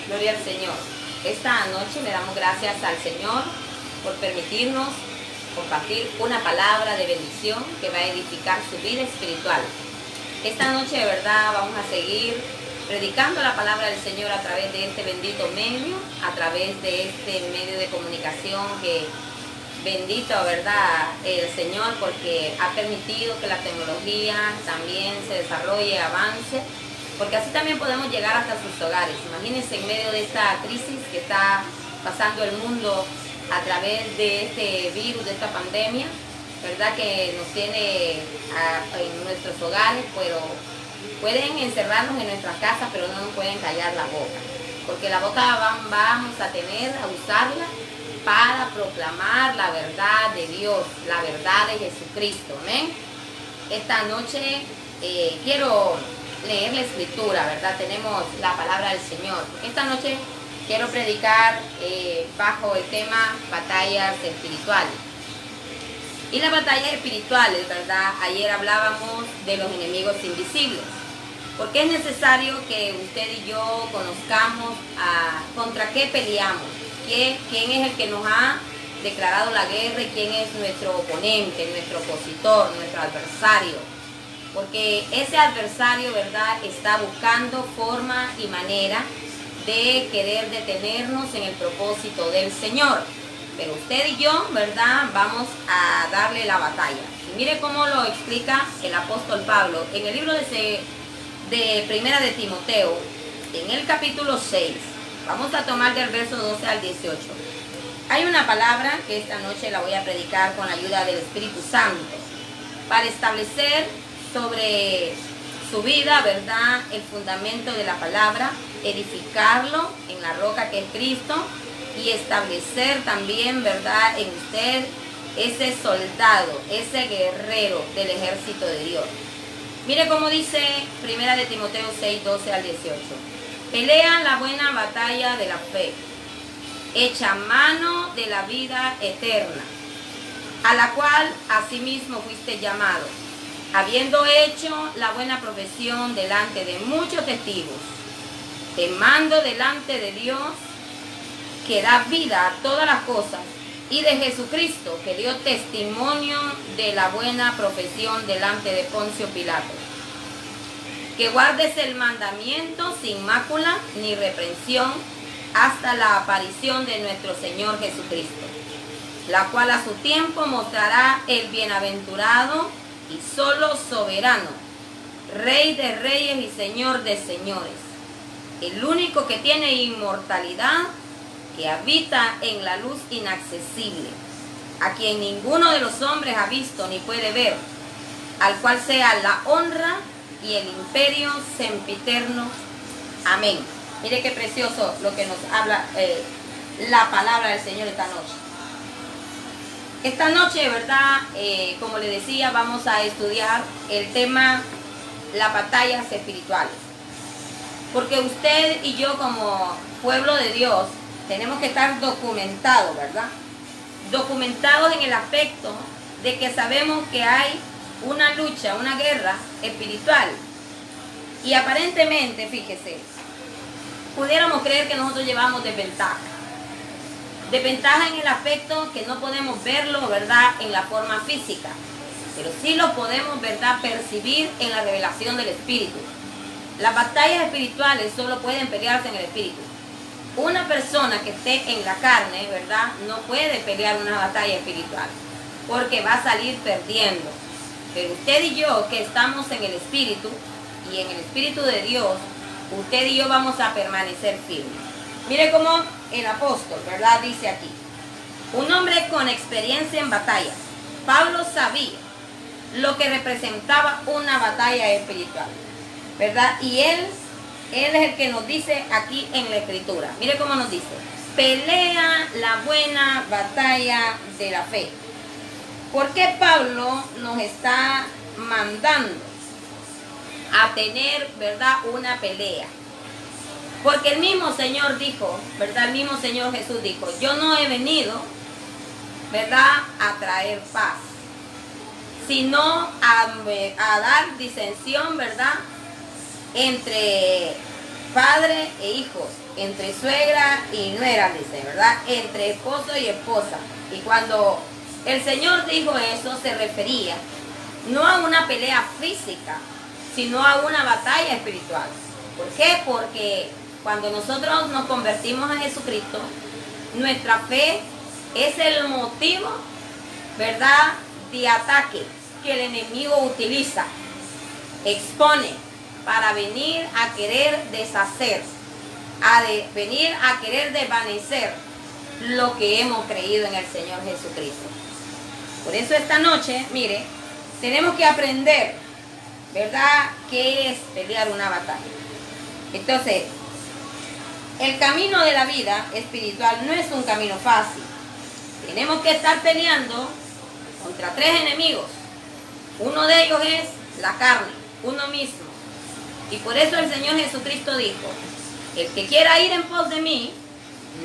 Gloria al Señor. Esta noche le damos gracias al Señor por permitirnos compartir una palabra de bendición que va a edificar su vida espiritual. Esta noche de verdad vamos a seguir predicando la palabra del Señor a través de este bendito medio, a través de este medio de comunicación que bendito, ¿verdad?, el Señor, porque ha permitido que la tecnología también se desarrolle, avance, porque así también podemos llegar hasta sus hogares. Imagínense en medio de esta crisis que está pasando el mundo a través de este virus, de esta pandemia, ¿verdad?, que nos tiene en nuestros hogares, pero pueden encerrarnos en nuestras casas, pero no nos pueden callar la boca, porque la boca vamos a tener, a usarla para proclamar la verdad de Dios, la verdad de Jesucristo. Amén. Esta noche quiero leer la escritura, ¿verdad? Tenemos la palabra del Señor. Esta noche quiero predicar bajo el tema batallas espirituales. Y las batallas espirituales, ¿verdad? Ayer hablábamos de los enemigos invisibles, porque es necesario que usted y yo conozcamos contra qué peleamos, quién es el que nos ha declarado la guerra y quién es nuestro oponente, nuestro opositor, nuestro adversario. Porque ese adversario, ¿verdad?, está buscando forma y manera de querer detenernos en el propósito del Señor. Pero usted y yo, ¿verdad?, vamos a darle la batalla. Y mire cómo lo explica el apóstol Pablo en el libro de Primera de Timoteo, en el capítulo 6. Vamos a tomar del verso 12 al 18. Hay una palabra que esta noche la voy a predicar con la ayuda del Espíritu Santo para establecer sobre su vida, ¿verdad?, el fundamento de la palabra, edificarlo en la roca que es Cristo y establecer también, ¿verdad?, en usted ese soldado, ese guerrero del ejército de Dios. Mire cómo dice Primera de Timoteo 6, 12 al 18. Pelea la buena batalla de la fe, echa mano de la vida eterna, a la cual asimismo fuiste llamado, habiendo hecho la buena profesión delante de muchos testigos. Te mando delante de Dios, que da vida a todas las cosas, y de Jesucristo, que dio testimonio de la buena profesión delante de Poncio Pilato, que guardes el mandamiento sin mácula ni reprensión hasta la aparición de nuestro Señor Jesucristo, la cual a su tiempo mostrará el bienaventurado y solo soberano, Rey de reyes y Señor de señores, el único que tiene inmortalidad, que habita en la luz inaccesible, a quien ninguno de los hombres ha visto ni puede ver, al cual sea la honra y el imperio sempiterno. Amén. Mire qué precioso lo que nos habla la palabra del Señor esta noche. Esta noche, ¿verdad?, como le decía, vamos a estudiar el tema las batallas espirituales. Porque usted y yo como pueblo de Dios tenemos que estar documentados, ¿verdad? Documentados en el aspecto de que sabemos que hay una lucha, una guerra espiritual. Y aparentemente, fíjese, pudiéramos creer que nosotros llevamos desventaja. Desventaja en el aspecto que no podemos verlo, ¿verdad?, en la forma física. Pero sí lo podemos, ¿verdad?, percibir en la revelación del Espíritu. Las batallas espirituales solo pueden pelearse en el Espíritu. Una persona que esté en la carne, ¿verdad?, no puede pelear una batalla espiritual, porque va a salir perdiendo. Pero usted y yo, que estamos en el Espíritu, y en el Espíritu de Dios, usted y yo vamos a permanecer firmes. Mire cómo el apóstol, ¿verdad?, dice aquí, un hombre con experiencia en batallas. Pablo sabía lo que representaba una batalla espiritual, ¿verdad? Y él es el que nos dice aquí en la Escritura. Mire cómo nos dice: pelea la buena batalla de la fe. ¿Por qué Pablo nos está mandando a tener, ¿verdad?, una pelea? Porque el mismo Señor dijo, ¿verdad?, el mismo Señor Jesús dijo: yo no he venido, ¿verdad?, a traer paz, sino a dar disensión, ¿verdad?, entre padre e hijos, entre suegra y nuera, dice, ¿verdad? Entre esposo y esposa. Y cuando el Señor dijo eso, se refería no a una pelea física, sino a una batalla espiritual. ¿Por qué? Porque cuando nosotros nos convertimos a Jesucristo, nuestra fe es el motivo, ¿verdad?, de ataque que el enemigo utiliza, expone para venir a querer deshacer, venir a querer desvanecer lo que hemos creído en el Señor Jesucristo. Por eso esta noche, mire, tenemos que aprender, ¿verdad?, qué es pelear una batalla. Entonces, el camino de la vida espiritual no es un camino fácil. Tenemos que estar peleando contra 3 enemigos. Uno de ellos es la carne, uno mismo. Y por eso el Señor Jesucristo dijo, el que quiera ir en pos de mí,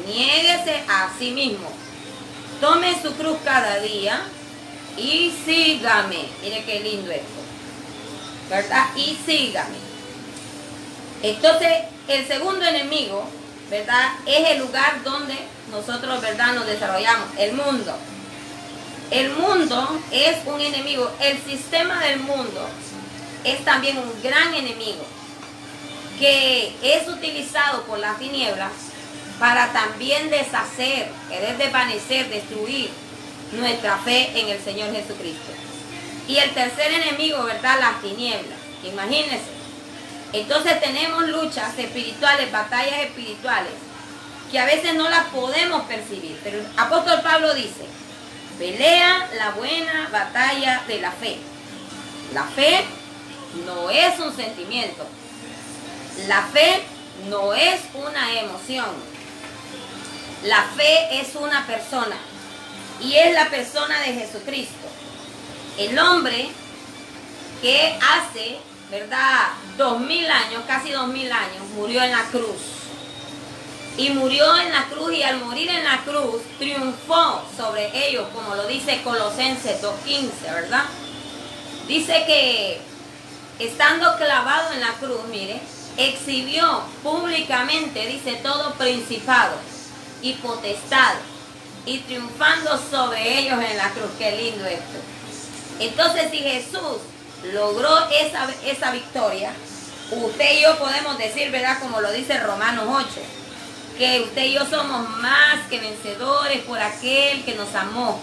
niéguese a sí mismo. Tome su cruz cada día y sígame. Mire qué lindo esto, ¿verdad? Y sígame. Entonces, el segundo enemigo, ¿verdad?, es el lugar donde nosotros, ¿verdad?, nos desarrollamos, el mundo. El mundo es un enemigo. El sistema del mundo es también un gran enemigo que es utilizado por las tinieblas para también deshacer, querer desvanecer, destruir nuestra fe en el Señor Jesucristo. Y el tercer enemigo, ¿verdad?, las tinieblas. Imagínense. Entonces tenemos luchas espirituales, batallas espirituales, que a veces no las podemos percibir. Pero el apóstol Pablo dice, pelea la buena batalla de la fe. La fe no es un sentimiento. La fe no es una emoción. La fe es una persona. Y es la persona de Jesucristo. El hombre que hace, ¿verdad?, 2000 años, casi 2000 años, murió en la cruz. Y murió en la cruz, y al morir en la cruz, triunfó sobre ellos, como lo dice Colosenses 2:15, ¿verdad? Dice que, estando clavado en la cruz, mire, exhibió públicamente, dice, todo principado y potestad, y triunfando sobre ellos en la cruz. Qué lindo esto. Entonces, si Jesús logró esa victoria, usted y yo podemos decir, ¿verdad?, como lo dice Romanos 8, que usted y yo somos más que vencedores por aquel que nos amó.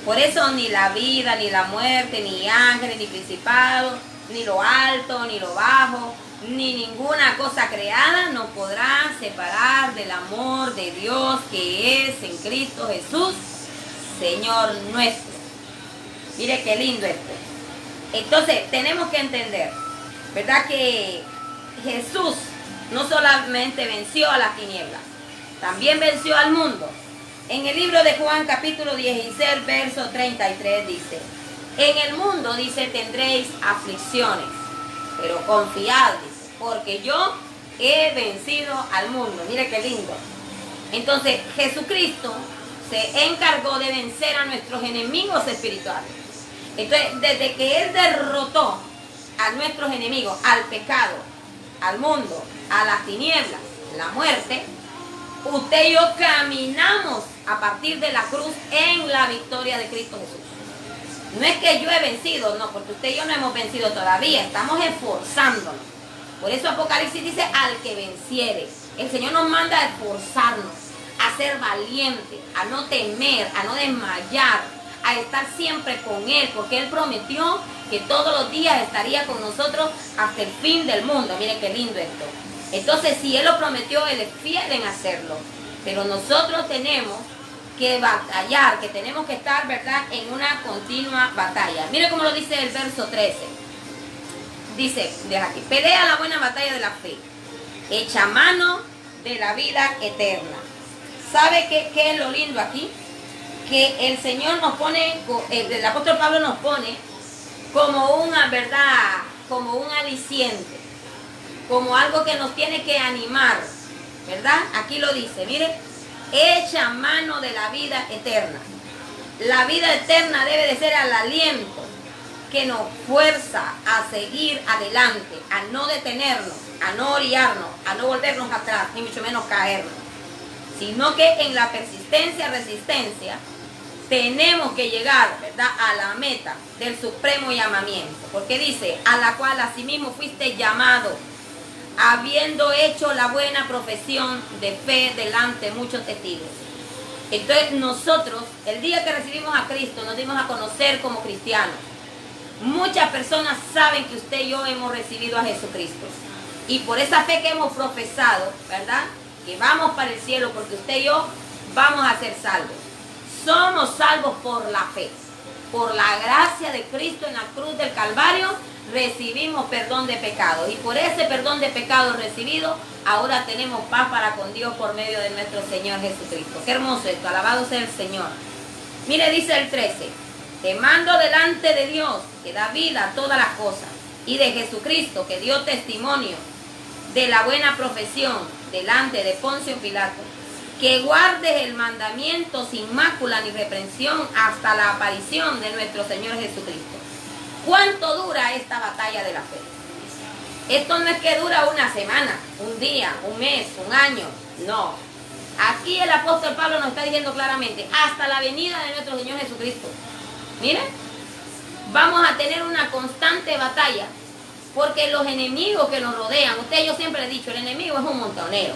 Por eso ni la vida, ni la muerte, ni ángeles, ni principados, ni lo alto, ni lo bajo, ni ninguna cosa creada nos podrá separar del amor de Dios que es en Cristo Jesús, Señor nuestro. Mire qué lindo esto. Entonces tenemos que entender, ¿verdad?, que Jesús no solamente venció a las tinieblas, también venció al mundo. En el libro de Juan capítulo 16, verso 33 dice, en el mundo, dice, tendréis aflicciones, pero confiad, dice, porque yo he vencido al mundo. Mire qué lindo. Entonces Jesucristo se encargó de vencer a nuestros enemigos espirituales. Entonces, desde que Él derrotó a nuestros enemigos, al pecado, al mundo, a las tinieblas, la muerte, usted y yo caminamos a partir de la cruz en la victoria de Cristo Jesús. No es que yo he vencido, no, porque usted y yo no hemos vencido todavía, estamos esforzándonos. Por eso Apocalipsis dice, al que venciere. El Señor nos manda a esforzarnos, a ser valientes, a no temer, a no desmayar, a estar siempre con Él, porque Él prometió que todos los días estaría con nosotros hasta el fin del mundo. Miren qué lindo esto. Entonces, si Él lo prometió, Él es fiel en hacerlo. Pero nosotros tenemos que batallar, que tenemos que estar, ¿verdad?, en una continua batalla. Mire cómo lo dice el verso 13. Dice, deja aquí, pelea la buena batalla de la fe, echa mano de la vida eterna. ¿Sabe qué es lo lindo aquí? Que el Señor nos pone, el apóstol Pablo nos pone como una verdad, como un aliciente, como algo que nos tiene que animar, ¿verdad? Aquí lo dice, mire, echa mano de la vida eterna. La vida eterna debe de ser el aliento que nos fuerza a seguir adelante, a no detenernos, a no orillarnos, a no volvernos atrás, ni mucho menos caernos, sino que en la persistencia, resistencia, tenemos que llegar, ¿verdad?, a la meta del supremo llamamiento, porque dice, a la cual asimismo fuiste llamado, habiendo hecho la buena profesión de fe delante de muchos testigos. Entonces nosotros, el día que recibimos a Cristo, nos dimos a conocer como cristianos. Muchas personas saben que usted y yo hemos recibido a Jesucristo. Y por esa fe que hemos profesado, ¿verdad?, que vamos para el cielo, porque usted y yo vamos a ser salvos. Somos salvos por la fe. Por la gracia de Cristo en la cruz del Calvario, recibimos perdón de pecados. Y por ese perdón de pecados recibido, ahora tenemos paz para con Dios por medio de nuestro Señor Jesucristo. Qué hermoso esto, alabado sea el Señor. Mire, dice el 13, te mando delante de Dios, que da vida a todas las cosas, y de Jesucristo, que dio testimonio de la buena profesión delante de Poncio Pilato, que guardes el mandamiento sin mácula ni reprensión hasta la aparición de nuestro Señor Jesucristo. ¿Cuánto dura esta batalla de la fe? Esto no es que dura una semana, un día, un mes, un año, no. Aquí el apóstol Pablo nos está diciendo claramente, hasta la venida de nuestro Señor Jesucristo. Miren, vamos a tener una constante batalla, porque los enemigos que nos rodean, yo siempre he dicho, el enemigo es un montonero.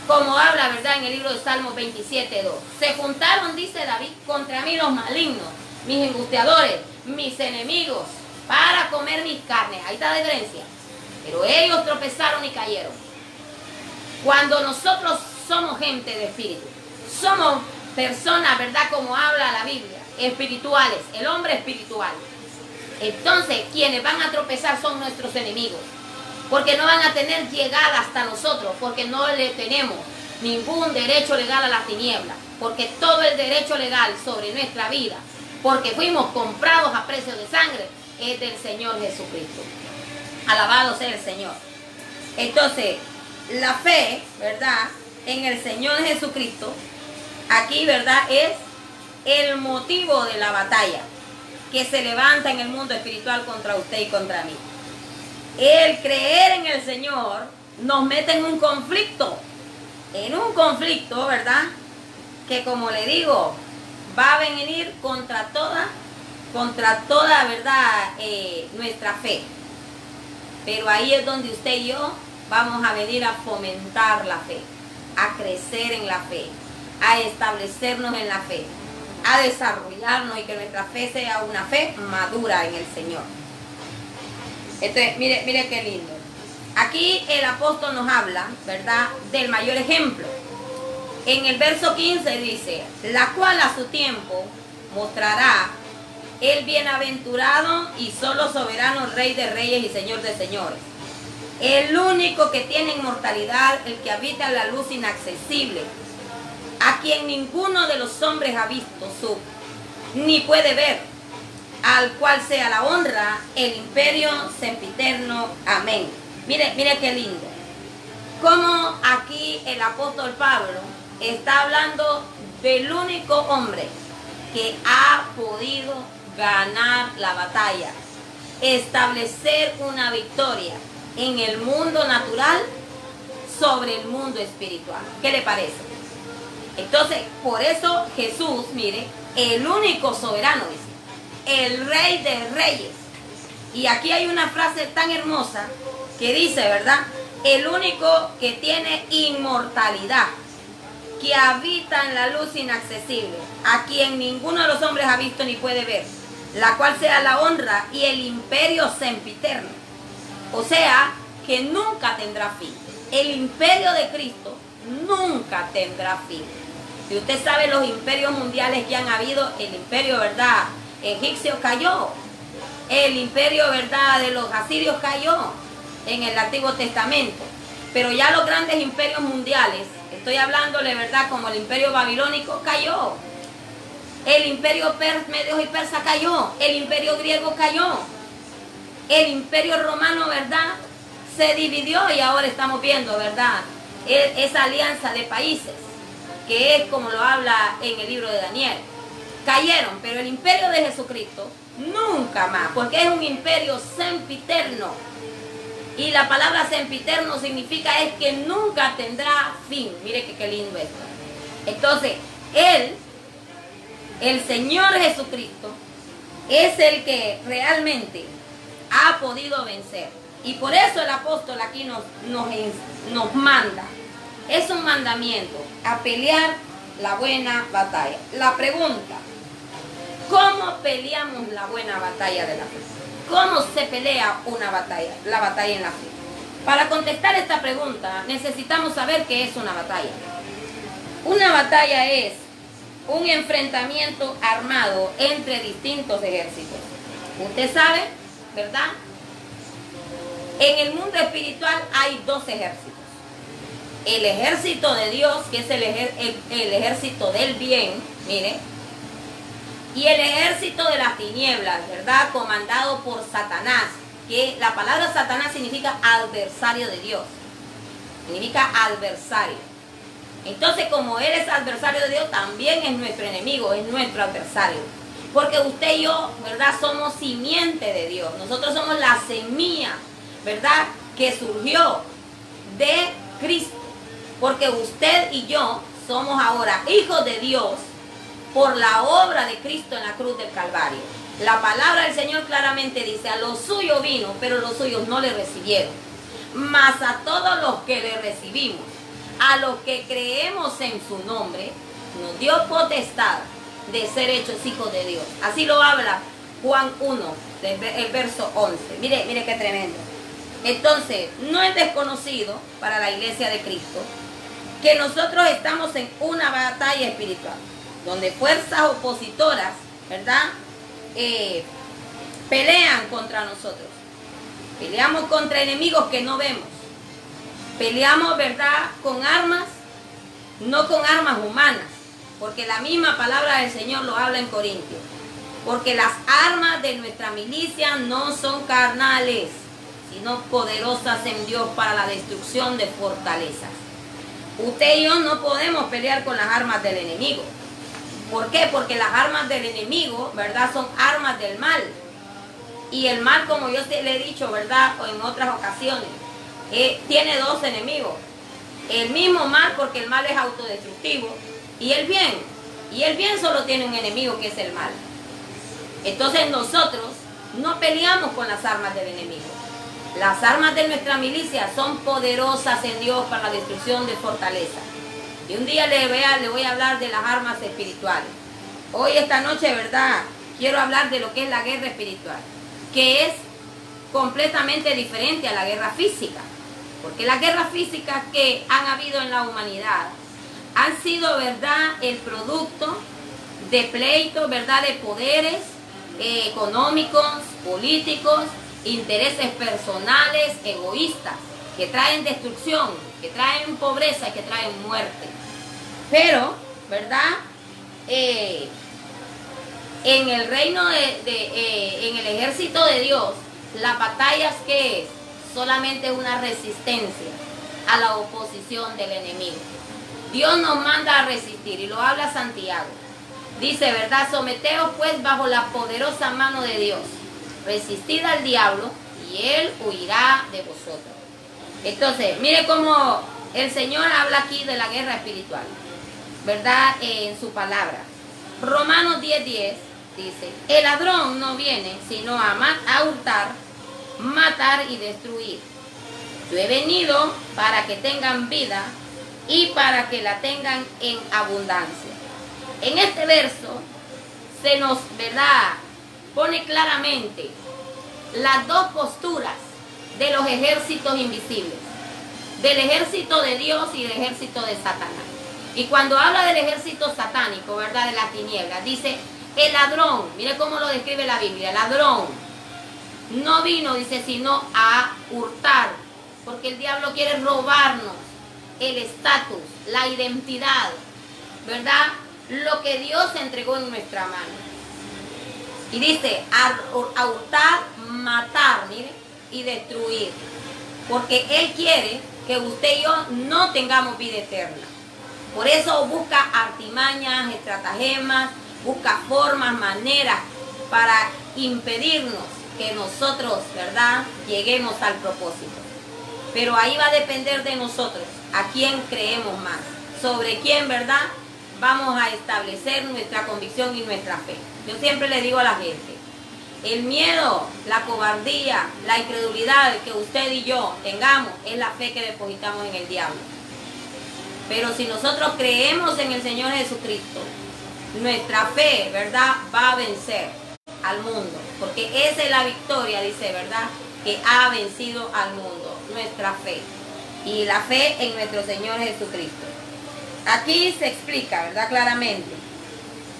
Como habla, ¿verdad?, en el libro de Salmos 27:2. Se juntaron, dice David, contra mí los malignos, mis angustiadores, mis enemigos, para comer mis carnes. Ahí está la diferencia. Pero ellos tropezaron y cayeron. Cuando nosotros somos gente de espíritu, somos personas, ¿verdad?, como habla la Biblia, espirituales, el hombre espiritual. Entonces, quienes van a tropezar son nuestros enemigos, porque no van a tener llegada hasta nosotros, porque no le tenemos ningún derecho legal a las tinieblas, porque todo el derecho legal sobre nuestra vida, porque fuimos comprados a precio de sangre, es del Señor Jesucristo. Alabado sea el Señor. Entonces, la fe, ¿verdad?, en el Señor Jesucristo, aquí, ¿verdad?, es el motivo de la batalla que se levanta en el mundo espiritual contra usted y contra mí. El creer en el Señor nos mete en un conflicto, ¿verdad?, que, como le digo, va a venir contra toda, ¿verdad?, nuestra fe. Pero ahí es donde usted y yo vamos a venir a fomentar la fe, a crecer en la fe, a establecernos en la fe, a desarrollarnos y que nuestra fe sea una fe madura en el Señor. Entonces, mire qué lindo. Aquí el apóstol nos habla, ¿verdad?, del mayor ejemplo. En el verso 15 dice, la cual a su tiempo mostrará el bienaventurado y solo soberano Rey de reyes y Señor de señores. El único que tiene inmortalidad, el que habita en la luz inaccesible, a quien ninguno de los hombres ha visto ni puede ver, al cual sea la honra, el imperio sempiterno. Amén. Mire qué lindo. Como aquí el apóstol Pablo está hablando del único hombre que ha podido ganar la batalla, establecer una victoria en el mundo natural sobre el mundo espiritual. ¿Qué le parece? Entonces, por eso Jesús, mire, el único soberano, dice, el Rey de reyes. Y aquí hay una frase tan hermosa que dice, ¿verdad?, el único que tiene inmortalidad, que habita en la luz inaccesible, a quien ninguno de los hombres ha visto ni puede ver, la cual sea la honra y el imperio sempiterno. O sea, que nunca tendrá fin. El imperio de Cristo nunca tendrá fin. Si usted sabe los imperios mundiales que han habido, el imperio, ¿verdad?, egipcio cayó. El imperio, ¿verdad?, de los asirios cayó en el Antiguo Testamento. Pero ya los grandes imperios mundiales, estoy hablándole, ¿verdad?, como el imperio babilónico cayó. El imperio medio y persa cayó. El imperio griego cayó. El imperio romano, ¿verdad?, se dividió y ahora estamos viendo, ¿verdad?, esa alianza de países, que es como lo habla en el libro de Daniel. Cayeron, pero el imperio de Jesucristo nunca más, porque es un imperio sempiterno. Y la palabra sempiterno significa es que nunca tendrá fin. Mire que qué lindo esto. Entonces, Él, el Señor Jesucristo, es el que realmente ha podido vencer. Y por eso el apóstol aquí nos manda. Es un mandamiento a pelear la buena batalla. La pregunta: ¿cómo peleamos la buena batalla de la fe? ¿Cómo se pelea una batalla? La batalla en la fe. Para contestar esta pregunta necesitamos saber qué es una batalla. Una batalla es un enfrentamiento armado entre distintos ejércitos. Usted sabe, ¿verdad? En el mundo espiritual hay dos ejércitos. El ejército de Dios, que es el ejército del bien, mire, y el ejército de las tinieblas, ¿verdad? Comandado por Satanás, que la palabra Satanás significa adversario de Dios. Significa adversario. Entonces, como Él es adversario de Dios, también es nuestro enemigo, es nuestro adversario. Porque usted y yo, ¿verdad? Somos simiente de Dios. Nosotros somos la semilla, ¿verdad? Que surgió de Cristo. Porque usted y yo somos ahora hijos de Dios por la obra de Cristo en la cruz del Calvario. La palabra del Señor claramente dice: a los suyos vino, pero los suyos no le recibieron. Mas a todos los que le recibimos, a los que creemos en su nombre, nos dio potestad de ser hechos hijos de Dios. Así lo habla Juan 1, el verso 11. Mire qué tremendo. Entonces, no es desconocido para la iglesia de Cristo que nosotros estamos en una batalla espiritual, donde fuerzas opositoras, ¿verdad? Pelean contra nosotros. Peleamos contra enemigos que no vemos. Peleamos, ¿verdad?, con armas, no con armas humanas, porque la misma palabra del Señor lo habla en Corintios. Porque las armas de nuestra milicia no son carnales, sino poderosas en Dios para la destrucción de fortalezas. Usted y yo no podemos pelear con las armas del enemigo. ¿Por qué? Porque las armas del enemigo, ¿verdad?, son armas del mal. Y el mal, como yo le he dicho, ¿verdad?, o en otras ocasiones, tiene dos enemigos. El mismo mal, porque el mal es autodestructivo, y el bien. Y el bien solo tiene un enemigo, que es el mal. Entonces nosotros no peleamos con las armas del enemigo. Las armas de nuestra milicia son poderosas en Dios para la destrucción de fortalezas. Y un día le voy a hablar de las armas espirituales. Hoy, esta noche, ¿verdad?, quiero hablar de lo que es la guerra espiritual, que es completamente diferente a la guerra física. Porque las guerras físicas que han habido en la humanidad han sido, ¿verdad?, el producto de pleitos, ¿verdad?, de poderes económicos, políticos, intereses personales, egoístas, que traen destrucción, que traen pobreza y que traen muerte. Pero, ¿verdad?, en el reino en el ejército de Dios, la batalla es que es solamente una resistencia a la oposición del enemigo. Dios nos manda a resistir, y lo habla Santiago. Dice, ¿verdad?, someteos pues bajo la poderosa mano de Dios, resistid al diablo y él huirá de vosotros. Entonces, mire cómo el Señor habla aquí de la guerra espiritual, ¿verdad?, en su palabra. Romanos 10:10 dice: el ladrón no viene sino a hurtar, matar y destruir. Yo he venido para que tengan vida y para que la tengan en abundancia. En este verso se nos, ¿verdad?, pone claramente las dos posturas de los ejércitos invisibles, del ejército de Dios y del ejército de Satanás. Y cuando habla del ejército satánico, ¿verdad?, de las tinieblas, dice: el ladrón, mire cómo lo describe la Biblia, el ladrón no vino, dice, sino a hurtar, porque el diablo quiere robarnos el estatus, la identidad, ¿verdad?, lo que Dios entregó en nuestra mano. Y dice, a hurtar, matar, mire, y destruir, porque Él quiere que usted y yo no tengamos vida eterna. Por eso busca artimañas, estratagemas, busca formas, maneras para impedirnos que nosotros, ¿verdad?, lleguemos al propósito. Pero ahí va a depender de nosotros, a quién creemos más, sobre quién, ¿verdad?, vamos a establecer nuestra convicción y nuestra fe. Yo siempre le digo a la gente, el miedo, la cobardía, la incredulidad que usted y yo tengamos es la fe que depositamos en el diablo. Pero si nosotros creemos en el Señor Jesucristo, nuestra fe, ¿verdad?, va a vencer al mundo. Porque esa es la victoria, dice, ¿verdad?, que ha vencido al mundo, nuestra fe. Y la fe en nuestro Señor Jesucristo. Aquí se explica, ¿verdad?, claramente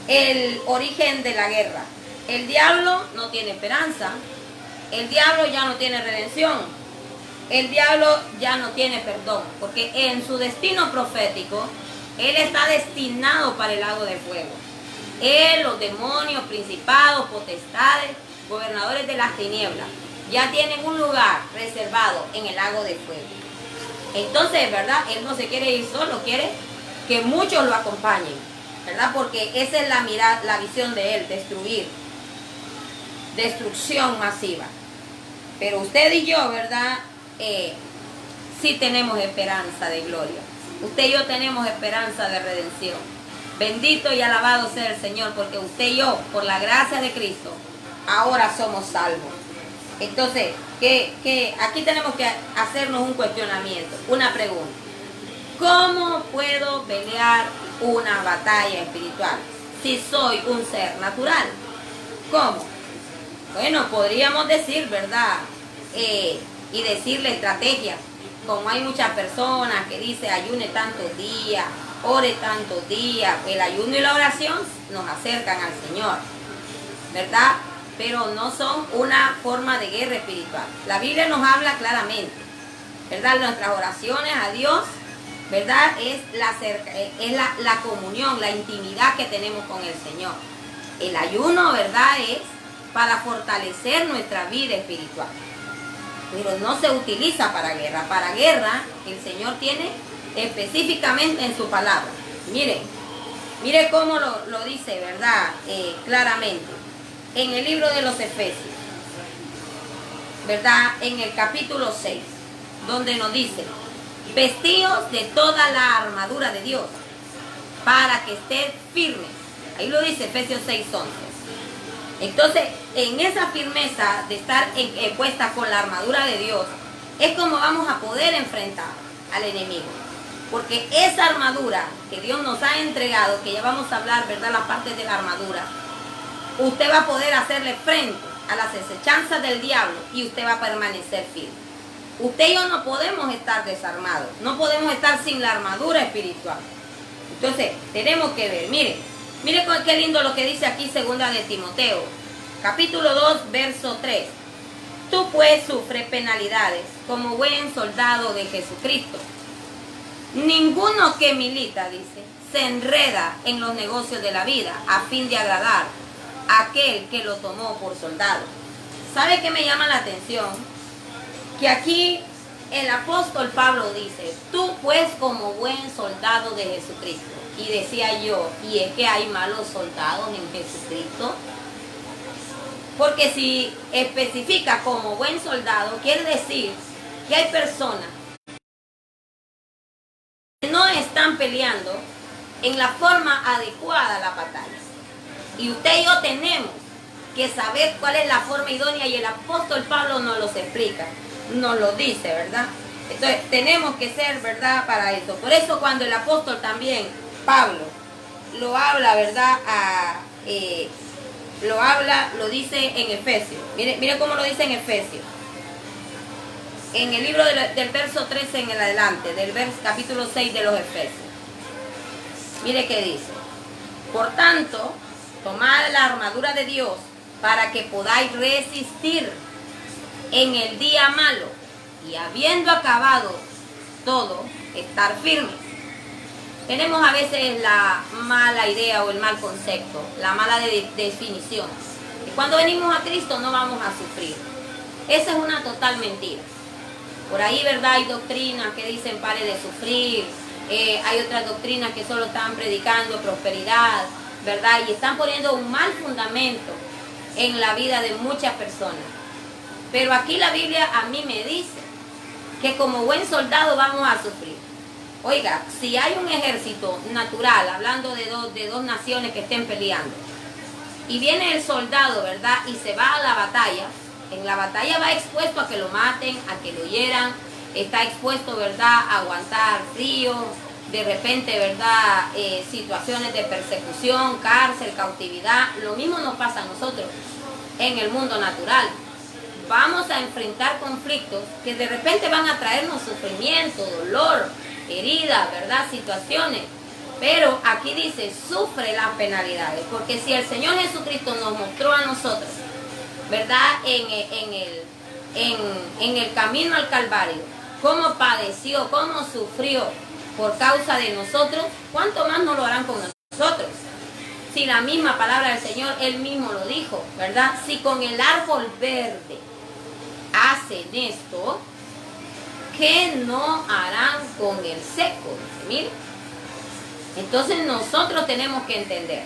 el origen de la guerra. El diablo no tiene esperanza. El diablo ya no tiene redención. El diablo ya no tiene perdón. Porque en su destino profético, él está destinado para el lago de fuego. Él, los demonios, principados, potestades, gobernadores de las tinieblas, ya tienen un lugar reservado en el lago de fuego. Entonces, ¿verdad?, él no se quiere ir solo, quiere que muchos lo acompañen, ¿verdad? Porque esa es la visión de él, destruir. Destrucción masiva. Pero usted y yo, ¿verdad?, sí tenemos esperanza de gloria. Usted y yo tenemos esperanza de redención. Bendito y alabado sea el Señor, porque usted y yo, por la gracia de Cristo, ahora somos salvos. Entonces, aquí tenemos que hacernos un cuestionamiento, una pregunta. ¿Cómo puedo pelear una batalla espiritual si soy un ser natural? ¿Cómo? Bueno, podríamos decir, ¿verdad?, y decirle estrategias. Como hay muchas personas que dicen ayune tantos días, ore tantos días. El ayuno y la oración nos acercan al Señor, ¿verdad? Pero no son una forma de guerra espiritual. La Biblia nos habla claramente, ¿verdad? Nuestras oraciones a Dios, ¿verdad?, es la comunión, la intimidad que tenemos con el Señor. El ayuno, ¿verdad?, es para fortalecer nuestra vida espiritual. Pero no se utiliza para guerra. Para guerra, el Señor tiene específicamente en su palabra. Mire cómo lo dice, ¿verdad?, claramente. En el libro de los Efesios, ¿verdad?, en el capítulo 6, donde nos dice, vestidos de toda la armadura de Dios, para que estén firmes. Ahí lo dice Efesios 6:11. Entonces, en esa firmeza de estar puesta con la armadura de Dios, es como vamos a poder enfrentar al enemigo. Porque esa armadura que Dios nos ha entregado, que ya vamos a hablar, ¿verdad?, la parte de la armadura, usted va a poder hacerle frente a las acechanzas del diablo y usted va a permanecer firme. Usted y yo no podemos estar desarmados, no podemos estar sin la armadura espiritual. Entonces, tenemos que ver, mire qué lindo lo que dice aquí segunda de Timoteo, capítulo 2, verso 3. Tú pues sufres penalidades como buen soldado de Jesucristo. Ninguno que milita, dice, se enreda en los negocios de la vida a fin de agradar a aquel que lo tomó por soldado. ¿Sabe qué me llama la atención? Que aquí el apóstol Pablo dice, tú pues como buen soldado de Jesucristo. Y decía yo, ¿y es que hay malos soldados en Jesucristo? Porque si especifica como buen soldado, quiere decir que hay personas que no están peleando en la forma adecuada a la batalla. Y usted y yo tenemos que saber cuál es la forma idónea, y el apóstol Pablo nos los explica, nos lo dice, ¿verdad? Entonces tenemos que ser, ¿verdad?, para eso. Por eso cuando el apóstol también, Pablo, lo habla, ¿verdad?, lo dice en Efesios. Mire cómo lo dice en Efesios. En el libro del verso 13 en el adelante, del capítulo 6 de los Efesios. Mire qué dice. Por tanto, tomad la armadura de Dios para que podáis resistir en el día malo, y habiendo acabado todo, estar firmes. Tenemos a veces la mala idea o el mal concepto, la mala definición. Y cuando venimos a Cristo no vamos a sufrir. Esa es una total mentira. Por ahí, ¿verdad?, hay doctrinas que dicen pare de sufrir. Hay otras doctrinas que solo están predicando prosperidad, ¿verdad? Y están poniendo un mal fundamento en la vida de muchas personas. Pero aquí la Biblia a mí me dice que como buen soldado vamos a sufrir. Oiga, si hay un ejército natural, hablando de dos naciones que estén peleando, y viene el soldado, ¿verdad? Y se va a la batalla, en la batalla va expuesto a que lo maten, a que lo hieran, está expuesto, ¿verdad?, a aguantar frío, de repente, ¿verdad?, situaciones de persecución, cárcel, cautividad. Lo mismo nos pasa a nosotros en el mundo natural. Vamos a enfrentar conflictos que de repente van a traernos sufrimiento, dolor, heridas, ¿verdad?, situaciones. Pero aquí dice, sufre las penalidades, porque si el Señor Jesucristo nos mostró a nosotros, ¿verdad?, en el camino al Calvario, cómo padeció, cómo sufrió por causa de nosotros, ¿cuánto más no lo harán con nosotros? Si la misma palabra del Señor, Él mismo lo dijo, ¿verdad? Si con el árbol verde hacen esto, ¿qué no harán con el seco? Miren. Entonces nosotros tenemos que entender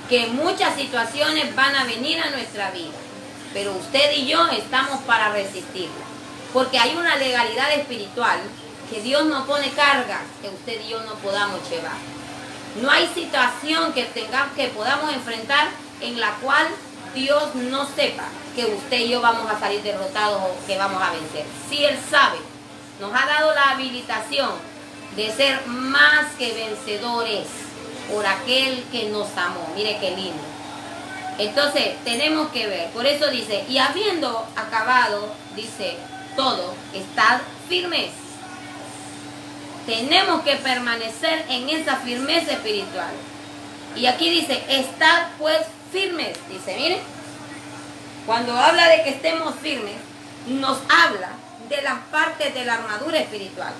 que muchas situaciones van a venir a nuestra vida, pero usted y yo estamos para resistirla, porque hay una legalidad espiritual que Dios no pone cargas que usted y yo no podamos llevar. No hay situación que podamos enfrentar en la cual Dios no sepa que usted y yo vamos a salir derrotados o que vamos a vencer. Si Él sabe, nos ha dado la habilitación de ser más que vencedores por aquel que nos amó. Mire qué lindo. Entonces tenemos que ver, por eso dice, y habiendo acabado, dice, todo, estad firmes. Tenemos que permanecer en esa firmeza espiritual. Y aquí dice, estad pues firmes. Dice, miren, cuando habla de que estemos firmes, nos habla de las partes de la armadura espiritual.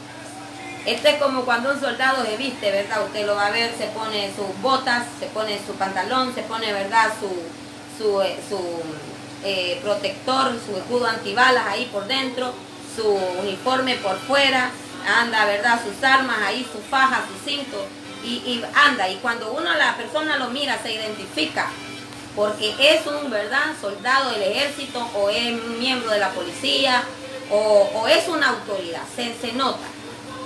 Esto es como cuando un soldado se viste, ¿verdad? Usted lo va a ver, se pone sus botas, se pone su pantalón, se pone, ¿verdad?, su protector, su escudo antibalas ahí por dentro, su uniforme por fuera, anda, ¿verdad?, sus armas ahí, su faja, su cinto, y anda. Y cuando la persona lo mira, se identifica, porque es un, ¿verdad?, soldado del ejército, o es miembro de la policía, o es una autoridad, se nota.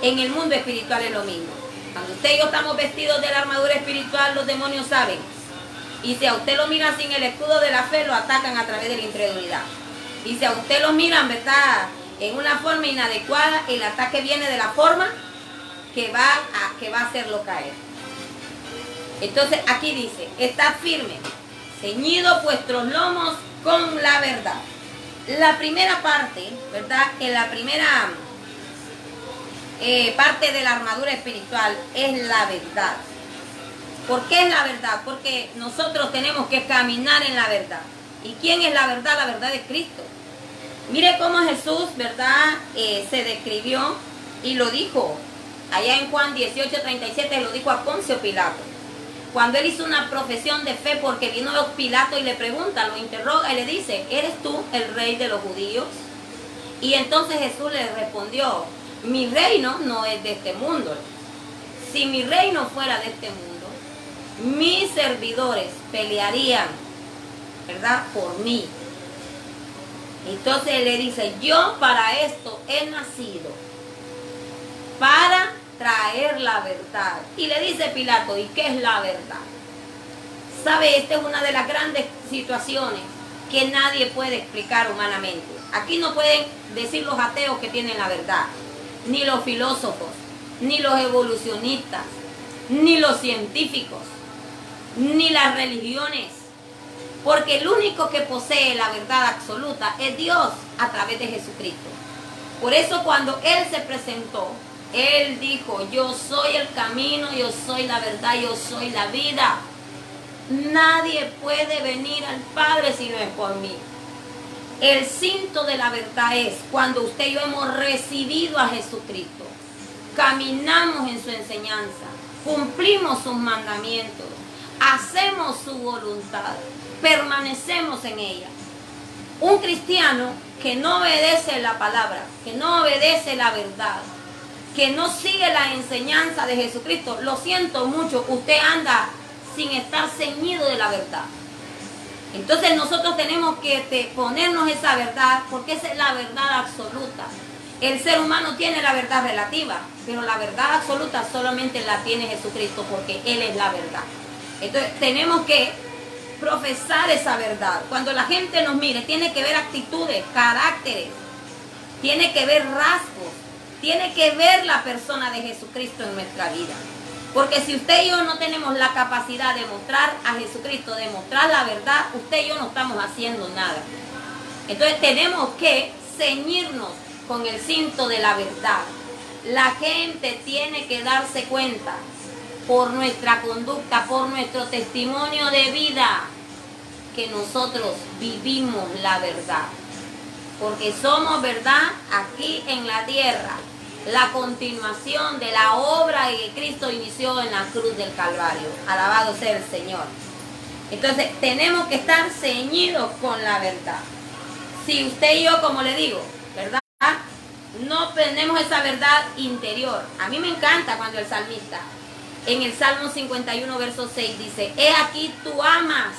En el mundo espiritual es lo mismo. Cuando usted y yo estamos vestidos de la armadura espiritual, los demonios saben. Y si a usted lo mira sin el escudo de la fe, lo atacan a través de la incredulidad. Y si a usted lo miran, ¿verdad?, en una forma inadecuada, el ataque viene de la forma que va a hacerlo caer. Entonces aquí dice, está firme, ceñido vuestros lomos con la verdad. La primera parte, ¿verdad?, en la primera parte de la armadura espiritual es la verdad. ¿Por qué es la verdad? Porque nosotros tenemos que caminar en la verdad. ¿Y quién es la verdad? La verdad de Cristo. Mire cómo Jesús, ¿verdad?, se describió y lo dijo. Allá en Juan 18:37 lo dijo a Poncio Pilato. Cuando él hizo una profesión de fe, porque vino Pilato y le pregunta, lo interroga y le dice, ¿eres tú el rey de los judíos? Y entonces Jesús le respondió, mi reino no es de este mundo. Si mi reino fuera de este mundo, mis servidores pelearían, ¿verdad?, por mí. Entonces le dice, yo para esto he nacido, para traer la verdad. Y le dice Pilato, ¿y qué es la verdad? ¿Sabe? Esta es una de las grandes situaciones que nadie puede explicar humanamente. Aquí no pueden decir los ateos que tienen la verdad, ni los filósofos, ni los evolucionistas, ni los científicos, ni las religiones, porque el único que posee la verdad absoluta es Dios a través de Jesucristo. Por eso cuando Él se presentó, Él dijo, yo soy el camino, yo soy la verdad, yo soy la vida. Nadie puede venir al Padre si no es por mí. El cinto de la verdad es cuando usted y yo hemos recibido a Jesucristo, caminamos en su enseñanza, cumplimos sus mandamientos, hacemos su voluntad, permanecemos en ella. Un cristiano que no obedece la palabra, que no obedece la verdad, que no sigue la enseñanza de Jesucristo, lo siento mucho, usted anda sin estar ceñido de la verdad. Entonces nosotros tenemos que ponernos esa verdad, porque esa es la verdad absoluta. El ser humano tiene la verdad relativa, pero la verdad absoluta solamente la tiene Jesucristo, porque Él es la verdad. Entonces tenemos que profesar esa verdad. Cuando la gente nos mire, tiene que ver actitudes, caracteres, tiene que ver rasgos, tiene que ver la persona de Jesucristo en nuestra vida. Porque si usted y yo no tenemos la capacidad de mostrar a Jesucristo, de mostrar la verdad, usted y yo no estamos haciendo nada. Entonces tenemos que ceñirnos con el cinto de la verdad. La gente tiene que darse cuenta por nuestra conducta, por nuestro testimonio de vida, que nosotros vivimos la verdad. Porque somos verdad aquí en la tierra. La continuación de la obra que Cristo inició en la cruz del Calvario. Alabado sea el Señor. Entonces tenemos que estar ceñidos con la verdad. Si usted y yo, como le digo, ¿verdad?, no tenemos esa verdad interior. A mí me encanta cuando el salmista, en el Salmo 51, verso 6, dice: he aquí tú amas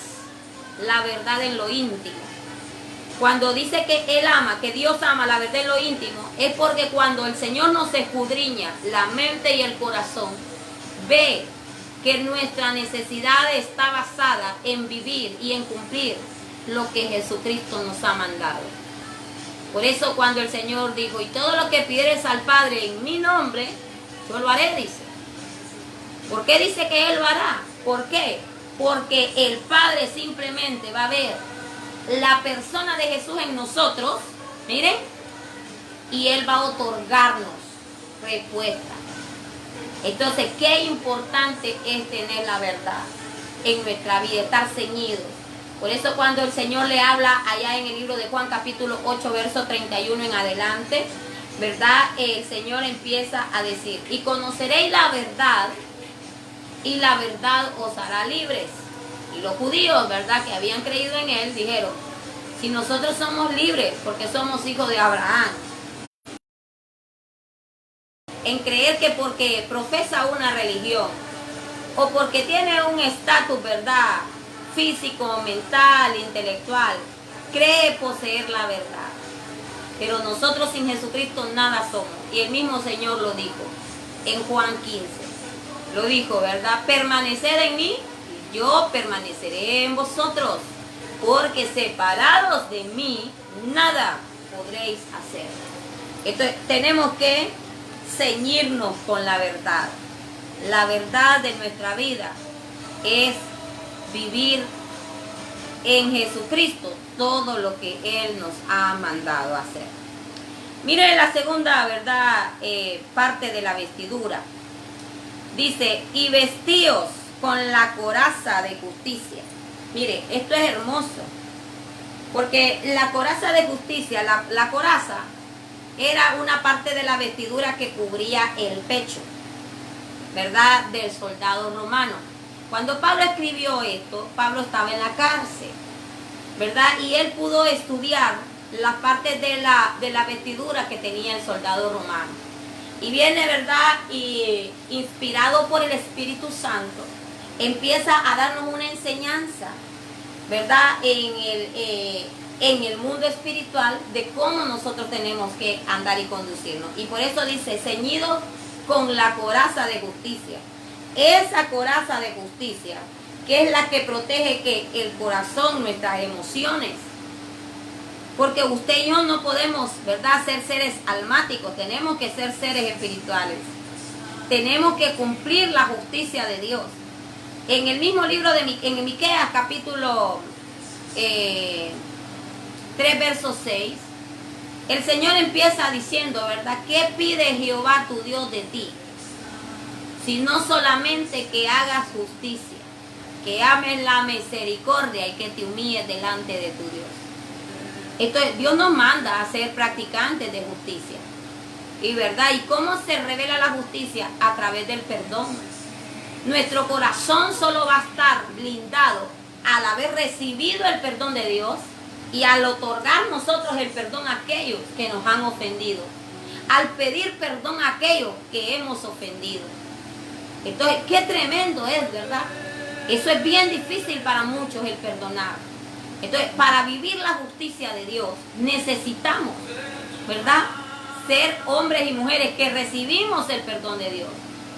la verdad en lo íntimo. Cuando dice que Él ama, que Dios ama la verdad en lo íntimo, es porque cuando el Señor nos escudriña la mente y el corazón, ve que nuestra necesidad está basada en vivir y en cumplir lo que Jesucristo nos ha mandado. Por eso cuando el Señor dijo: y todo lo que pidieres al Padre en mi nombre, yo lo haré, dice. ¿Por qué dice que Él lo hará? ¿Por qué? Porque el Padre simplemente va a ver la persona de Jesús en nosotros, miren, y Él va a otorgarnos respuesta. Entonces, qué importante es tener la verdad en nuestra vida, estar ceñidos. Por eso cuando el Señor le habla allá en el libro de Juan capítulo 8, verso 31 en adelante, ¿verdad? El Señor empieza a decir: y conoceréis la verdad, y la verdad os hará libres. Y los judíos, ¿verdad?, que habían creído en Él, dijeron: si nosotros somos libres porque somos hijos de Abraham, en creer que porque profesa una religión o porque tiene un estatus, ¿verdad?, físico, mental, intelectual, cree poseer la verdad. Pero nosotros sin Jesucristo nada somos. Y el mismo Señor lo dijo en Juan 15. Lo dijo, ¿verdad? Permanecer en mí, y yo permaneceré en vosotros, porque separados de mí nada podréis hacer. Entonces tenemos que ceñirnos con la verdad. La verdad de nuestra vida es vivir en Jesucristo todo lo que Él nos ha mandado hacer. Miren la segunda, ¿verdad?, parte de la vestidura. Dice: y vestíos con la coraza de justicia. Mire, esto es hermoso, porque la coraza de justicia, la coraza era una parte de la vestidura que cubría el pecho, ¿verdad?, del soldado romano. Cuando Pablo escribió esto, Pablo estaba en la cárcel, ¿verdad?, y él pudo estudiar las partes de la vestidura que tenía el soldado romano. Y viene, ¿verdad?, y inspirado por el Espíritu Santo, empieza a darnos una enseñanza, ¿verdad?, en el mundo espiritual de cómo nosotros tenemos que andar y conducirnos. Y por eso dice: ceñidos con la coraza de justicia. Esa coraza de justicia, que es la que protege que el corazón, nuestras emociones. Porque usted y yo no podemos, ¿verdad?, ser seres almáticos, tenemos que ser seres espirituales. Tenemos que cumplir la justicia de Dios. En el mismo libro en Miqueas capítulo 3, verso 6, el Señor empieza diciendo, ¿verdad?, ¿qué pide Jehová tu Dios de ti? Sino solamente que hagas justicia, que ames la misericordia y que te humilles delante de tu Dios. Entonces, Dios nos manda a ser practicantes de justicia. Y verdad, ¿y cómo se revela la justicia? A través del perdón. Nuestro corazón solo va a estar blindado al haber recibido el perdón de Dios y al otorgar nosotros el perdón a aquellos que nos han ofendido, al pedir perdón a aquellos que hemos ofendido. Entonces, qué tremendo es, ¿verdad? Eso es bien difícil para muchos, el perdonar. Entonces, para vivir la justicia de Dios, necesitamos, ¿verdad?, ser hombres y mujeres que recibimos el perdón de Dios,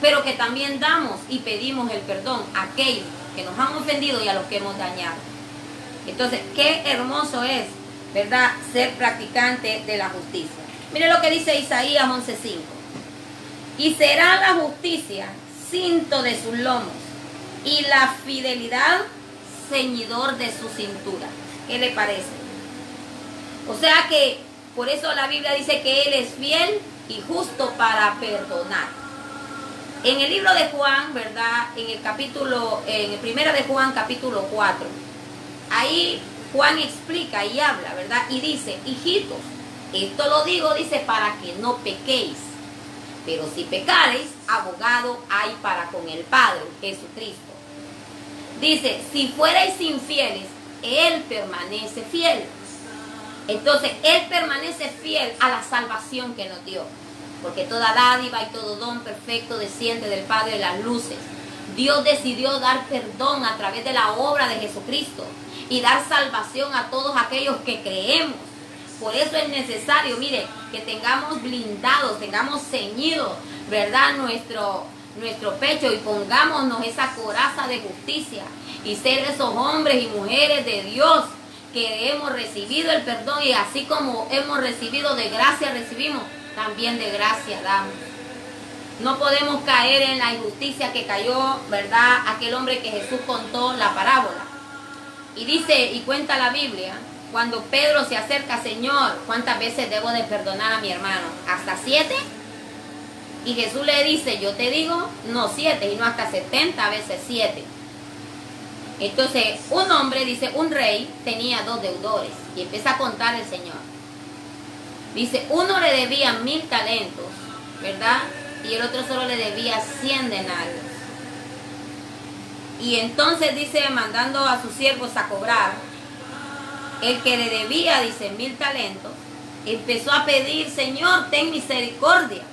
pero que también damos y pedimos el perdón a aquellos que nos han ofendido y a los que hemos dañado. Entonces, qué hermoso es, ¿verdad?, ser practicante de la justicia. Mire lo que dice Isaías 11:5. Y será la justicia cinto de sus lomos y la fidelidad ceñidor de su cintura. ¿Qué le parece? O sea que por eso la Biblia dice que Él es fiel y justo para perdonar. En el libro de Juan, ¿verdad?, en el primero de Juan capítulo 4, ahí Juan explica y habla, ¿verdad?, y dice: hijitos, esto lo digo, dice, para que no pequéis. Pero si pecareis, abogado hay para con el Padre, Jesucristo. Dice: si fuerais infieles, Él permanece fiel. Entonces, Él permanece fiel a la salvación que nos dio. Porque toda dádiva y todo don perfecto desciende del Padre de las luces. Dios decidió dar perdón a través de la obra de Jesucristo y dar salvación a todos aquellos que creemos. Por eso es necesario, mire, que tengamos blindados, tengamos ceñido, ¿verdad?, nuestro pecho, y pongámonos esa coraza de justicia y ser esos hombres y mujeres de Dios que hemos recibido el perdón, y así como hemos recibido de gracia, recibimos, también de gracia damos. No podemos caer en la injusticia que cayó, ¿verdad?, aquel hombre que Jesús contó la parábola. Y dice, y cuenta la Biblia, cuando Pedro se acerca: Señor, ¿cuántas veces debo de perdonar a mi hermano? ¿Hasta 7? Y Jesús le dice: yo te digo, no 7, sino hasta 70 veces 7. Entonces, un hombre, dice, un rey tenía 2 deudores, y empieza a contar el Señor. Dice, uno le debía 1000 talentos, ¿verdad?, y el otro solo le debía 100 denarios. Y entonces, dice, mandando a sus siervos a cobrar, el que le debía, dice, 1000 talentos, empezó a pedir: Señor, ten misericordia,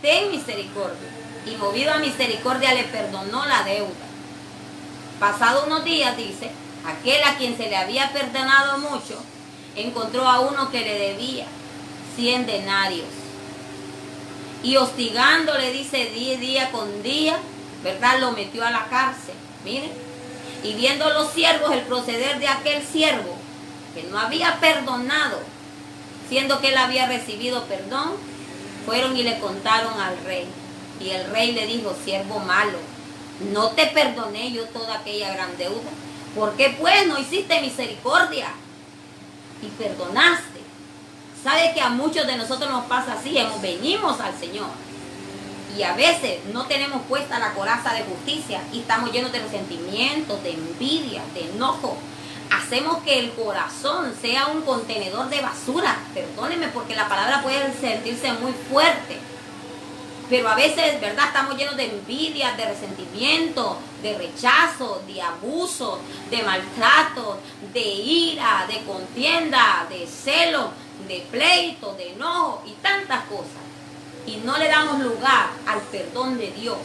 ten misericordia. Y movido a misericordia le perdonó la deuda. Pasado unos días, dice, aquel a quien se le había perdonado mucho, encontró a uno que le debía 100 denarios. Y hostigándole, dice, día con día, ¿verdad?, lo metió a la cárcel. Miren, y viendo los siervos el proceder de aquel siervo, que no había perdonado, siendo que él había recibido perdón, fueron y le contaron al rey. Y el rey le dijo: siervo malo, ¿no te perdoné yo toda aquella gran deuda? ¿Por qué pues no hiciste misericordia y perdonaste? ¿Sabe que a muchos de nosotros nos pasa así? Venimos al Señor y a veces no tenemos puesta la coraza de justicia y estamos llenos de resentimientos, de envidia, de enojo. Hacemos que el corazón sea un contenedor de basura. Perdónenme, porque la palabra puede sentirse muy fuerte. Pero a veces, ¿verdad?, estamos llenos de envidia, de resentimiento, de rechazo, de abuso, de maltrato, de ira, de contienda, de celo, de pleito, de enojo y tantas cosas. Y no le damos lugar al perdón de Dios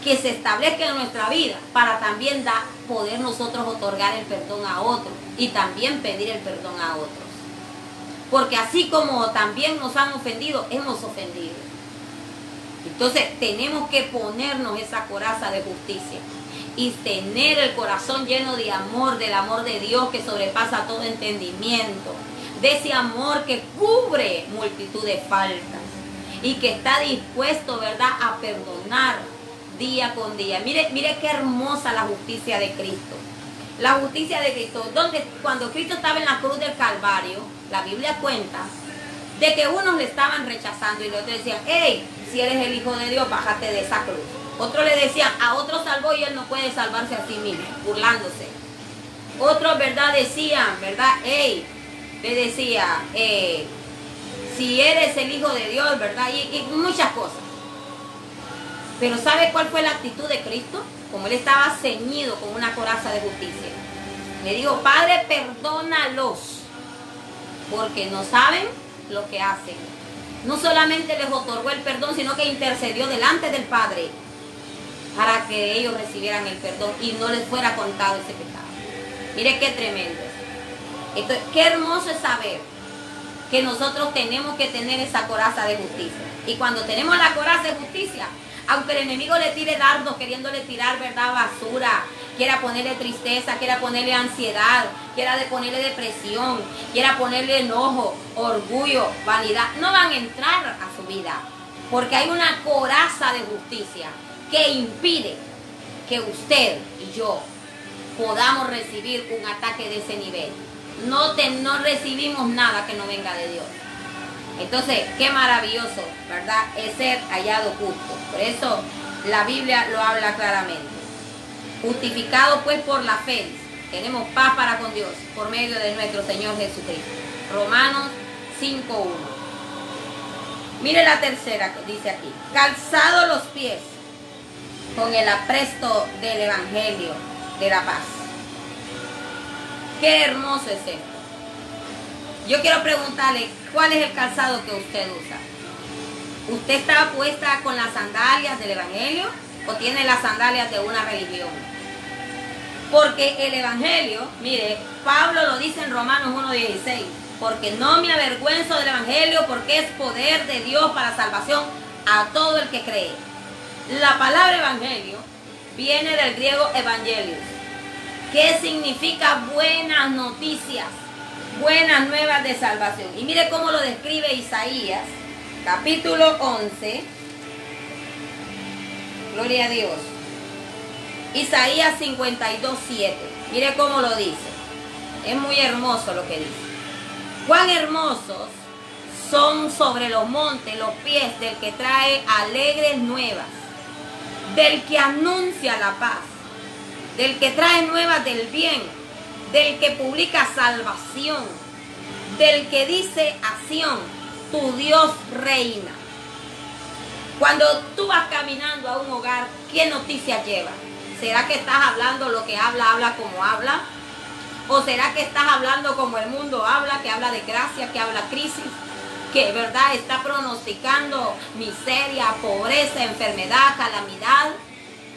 que se establezca en nuestra vida, para también poder nosotros otorgar el perdón a otros y también pedir el perdón a otros. Porque así como también nos han ofendido, hemos ofendido. Entonces tenemos que ponernos esa coraza de justicia y tener el corazón lleno de amor, del amor de Dios que sobrepasa todo entendimiento, de ese amor que cubre multitud de faltas y que está dispuesto, ¿verdad?, a perdonar día con día. Mire qué hermosa la justicia de Cristo. La justicia de Cristo, donde cuando Cristo estaba en la cruz del Calvario, la Biblia cuenta de que unos le estaban rechazando y los otros decían: hey, si eres el Hijo de Dios, bájate de esa cruz. Otros le decían: a otro salvó y él no puede salvarse a sí mismo, burlándose. Otros, ¿verdad?, decían, ¿verdad?, hey, le decía, si eres el Hijo de Dios, ¿verdad?, y muchas cosas. Pero ¿sabe cuál fue la actitud de Cristo? Como él estaba ceñido con una coraza de justicia, le dijo: Padre, perdónalos, porque no saben lo que hacen. No solamente les otorgó el perdón, sino que intercedió delante del Padre para que ellos recibieran el perdón y no les fuera contado ese pecado. Mire qué tremendo. Entonces, qué hermoso es saber que nosotros tenemos que tener esa coraza de justicia. Y cuando tenemos la coraza de justicia, aunque el enemigo le tire dardos, queriéndole tirar, ¿verdad?, basura, quiera ponerle tristeza, quiera ponerle ansiedad, quiera ponerle depresión, quiera ponerle enojo, orgullo, vanidad, no van a entrar a su vida. Porque hay una coraza de justicia que impide que usted y yo podamos recibir un ataque de ese nivel. No recibimos nada que no venga de Dios. Entonces, qué maravilloso, ¿verdad?, es ser hallado justo. Por eso la Biblia lo habla claramente. Justificado pues por la fe, tenemos paz para con Dios por medio de nuestro Señor Jesucristo. Romanos 5:1. Mire la tercera que dice aquí. Calzado los pies con el apresto del Evangelio de la paz. Qué hermoso es esto. Yo quiero preguntarle, ¿cuál es el calzado que usted usa? ¿Usted está puesta con las sandalias del Evangelio o tiene las sandalias de una religión? Porque el Evangelio, mire, Pablo lo dice en Romanos 1:16, porque no me avergüenzo del Evangelio, porque es poder de Dios para salvación a todo el que cree. La palabra Evangelio viene del griego evangelios, que significa buenas noticias, buenas nuevas de salvación. Y mire cómo lo describe Isaías, capítulo 11. Gloria a Dios. Isaías 52:7. Mire cómo lo dice. Es muy hermoso lo que dice. Cuán hermosos son sobre los montes los pies del que trae alegres nuevas, del que anuncia la paz, del que trae nuevas del bien, del que publica salvación, del que dice a Sión, tu Dios reina. Cuando tú vas caminando a un hogar, ¿qué noticias lleva? ¿Será que estás hablando lo que habla como habla? ¿O será que estás hablando como el mundo habla, que habla de gracia, que habla crisis, que verdad está pronosticando miseria, pobreza, enfermedad, calamidad?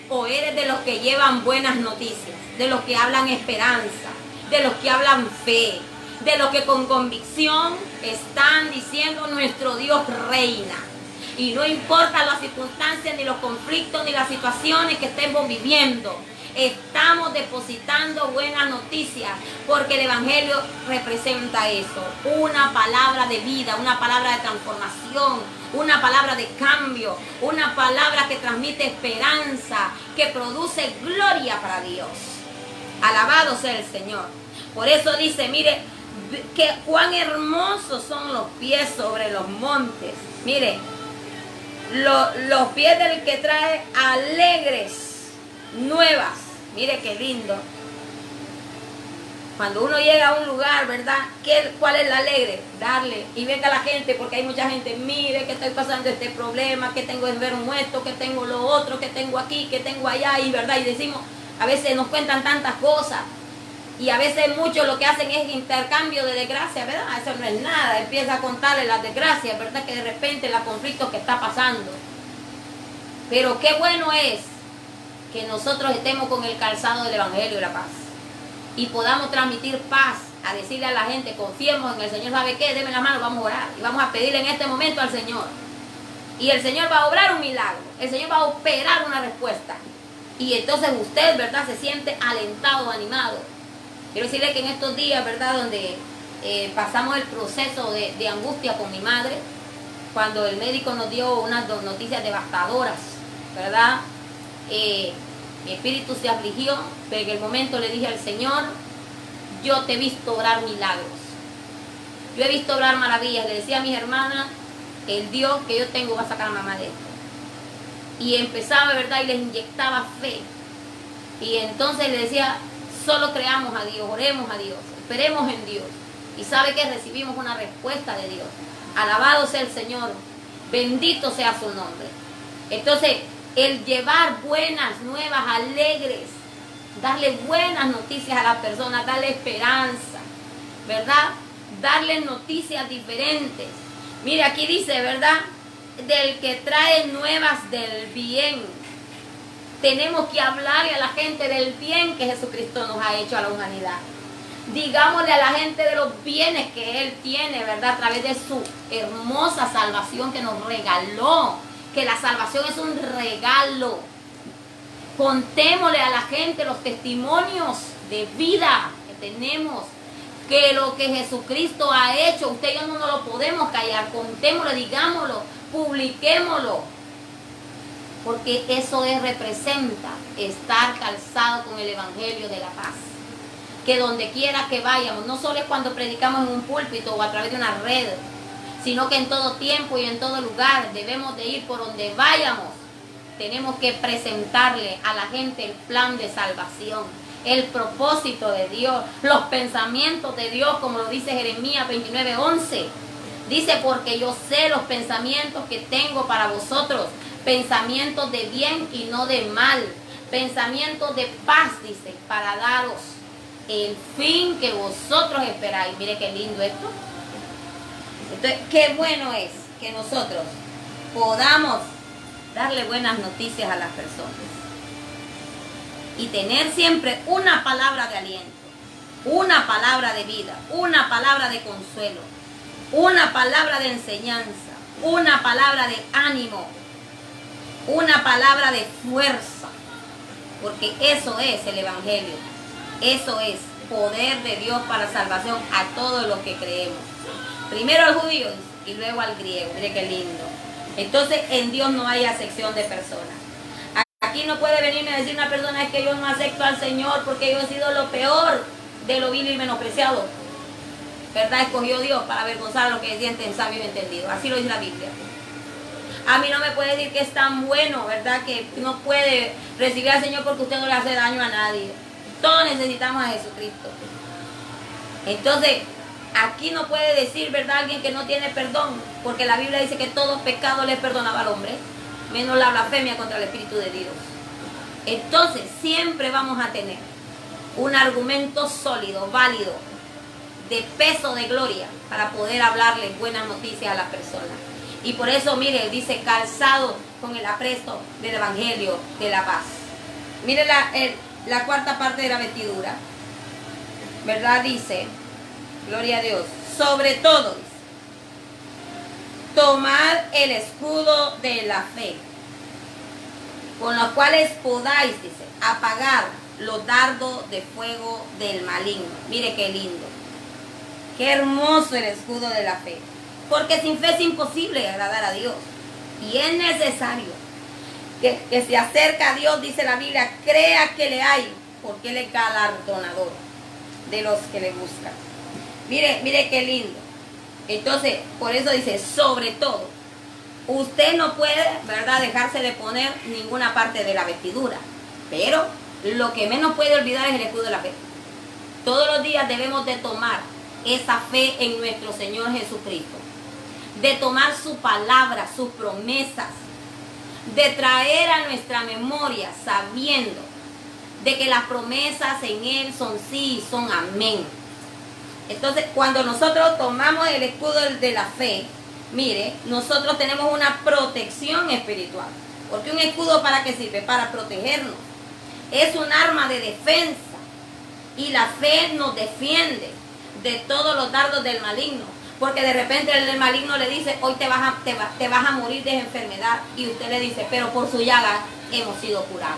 ¿O eres de los que llevan buenas noticias, de los que hablan esperanza, de los que hablan fe, de los que con convicción están diciendo nuestro Dios reina? Y no importa las circunstancias, ni los conflictos, ni las situaciones que estemos viviendo, estamos depositando buenas noticias, porque el Evangelio representa eso, una palabra de vida, una palabra de transformación, una palabra de cambio, una palabra que transmite esperanza, que produce gloria para Dios. Alabado sea el Señor. Por eso dice, mire, que cuán hermosos son los pies sobre los montes. Mire, los pies del que trae alegres nuevas. Mire qué lindo. Cuando uno llega a un lugar, ¿verdad? ¿Cuál es la alegre? Darle. Y venga la gente, porque hay mucha gente, mire que estoy pasando este problema, que tengo enfermo esto, que tengo lo otro, que tengo aquí, que tengo allá, y verdad, y decimos, a veces nos cuentan tantas cosas. Y a veces muchos lo que hacen es intercambio de desgracia, ¿verdad? Eso no es nada. Empieza a contarle las desgracias, ¿verdad? Que de repente los conflictos que está pasando. Pero qué bueno es que nosotros estemos con el calzado del Evangelio de la paz. Y podamos transmitir paz, a decirle a la gente, confiemos en el Señor. ¿Sabe qué? Deme la mano, vamos a orar. Y vamos a pedirle en este momento al Señor. Y el Señor va a obrar un milagro. El Señor va a operar una respuesta. Y entonces usted, ¿verdad? Se siente alentado, animado. Quiero decirle que en estos días, ¿verdad?, donde pasamos el proceso de angustia con mi madre, cuando el médico nos dio unas noticias devastadoras, ¿verdad? Mi espíritu se afligió, pero en el momento le dije al Señor, yo te he visto obrar milagros, yo he visto obrar maravillas. Le decía a mis hermanas, el Dios que yo tengo va a sacar a mamá de esto. Y empezaba, ¿verdad?, y les inyectaba fe. Y entonces le decía, solo creamos a Dios, oremos a Dios, esperemos en Dios. Y sabe que recibimos una respuesta de Dios. Alabado sea el Señor, bendito sea su nombre. Entonces, el llevar buenas nuevas, alegres, darle buenas noticias a las personas, darle esperanza, ¿verdad? Darle noticias diferentes. Mire, aquí dice, ¿verdad? Del que trae nuevas del bien. Tenemos que hablarle a la gente del bien que Jesucristo nos ha hecho a la humanidad. Digámosle a la gente de los bienes que Él tiene, ¿verdad? A través de su hermosa salvación que nos regaló. Que la salvación es un regalo. Contémosle a la gente los testimonios de vida que tenemos. Que lo que Jesucristo ha hecho, usted y yo no nos lo podemos callar. Contémoslo, digámoslo, publiquémoslo. Porque eso representa estar calzado con el Evangelio de la paz. Que donde quiera que vayamos, no solo es cuando predicamos en un púlpito o a través de una red, sino que en todo tiempo y en todo lugar debemos de ir por donde vayamos. Tenemos que presentarle a la gente el plan de salvación, el propósito de Dios, los pensamientos de Dios, como lo dice Jeremías 29:11. Dice, porque yo sé los pensamientos que tengo para vosotros, pensamientos de bien y no de mal, pensamientos de paz, dice, para daros el fin que vosotros esperáis. Mire qué lindo esto. Entonces, qué bueno es que nosotros podamos darle buenas noticias a las personas y tener siempre una palabra de aliento, una palabra de vida, una palabra de consuelo, una palabra de enseñanza, una palabra de ánimo, una palabra de fuerza, porque eso es el Evangelio, eso es poder de Dios para salvación a todos los que creemos. Primero al judío y luego al griego. Mire qué lindo. Entonces en Dios no hay acepción de personas. Aquí no puede venirme a decir una persona es que yo no acepto al Señor porque yo he sido lo peor de lo vil y menospreciado. ¿Verdad? Escogió Dios para avergonzar a los que sienten sabios y entendidos. Así lo dice la Biblia. A mí no me puede decir que es tan bueno, ¿verdad? Que no puede recibir al Señor porque usted no le hace daño a nadie. Todos necesitamos a Jesucristo. Entonces, aquí no puede decir, ¿verdad?, alguien que no tiene perdón, porque la Biblia dice que todo pecado le perdonaba al hombre, menos la blasfemia contra el Espíritu de Dios. Entonces, siempre vamos a tener un argumento sólido, válido, de peso, de gloria, para poder hablarle buenas noticias a las personas. Y por eso, mire, dice, calzado con el apresto del Evangelio de la paz. Mire la cuarta parte de la vestidura, ¿verdad? Dice, gloria a Dios, sobre todo, dice, tomad el escudo de la fe, con los cuales podáis, dice, apagar los dardos de fuego del maligno. Mire qué lindo, qué hermoso el escudo de la fe, porque sin fe es imposible agradar a Dios, y es necesario que se acerca a Dios, dice la Biblia, crea que le hay, porque Él es galardonador de los que le buscan. Mire, mire qué lindo. Entonces, por eso dice, sobre todo, usted no puede, ¿verdad?, dejarse de poner ninguna parte de la vestidura, pero lo que menos puede olvidar es el escudo de la fe. Todos los días debemos de tomar esa fe en nuestro Señor Jesucristo, de tomar su palabra, sus promesas, de traer a nuestra memoria sabiendo de que las promesas en Él son sí y son amén. Entonces, cuando nosotros tomamos el escudo de la fe, mire, nosotros tenemos una protección espiritual. Porque un escudo, ¿para qué sirve? Para protegernos. Es un arma de defensa. Y la fe nos defiende de todos los dardos del maligno. Porque de repente el maligno le dice, hoy te vas a morir de enfermedad. Y usted le dice, pero por su llaga hemos sido curados.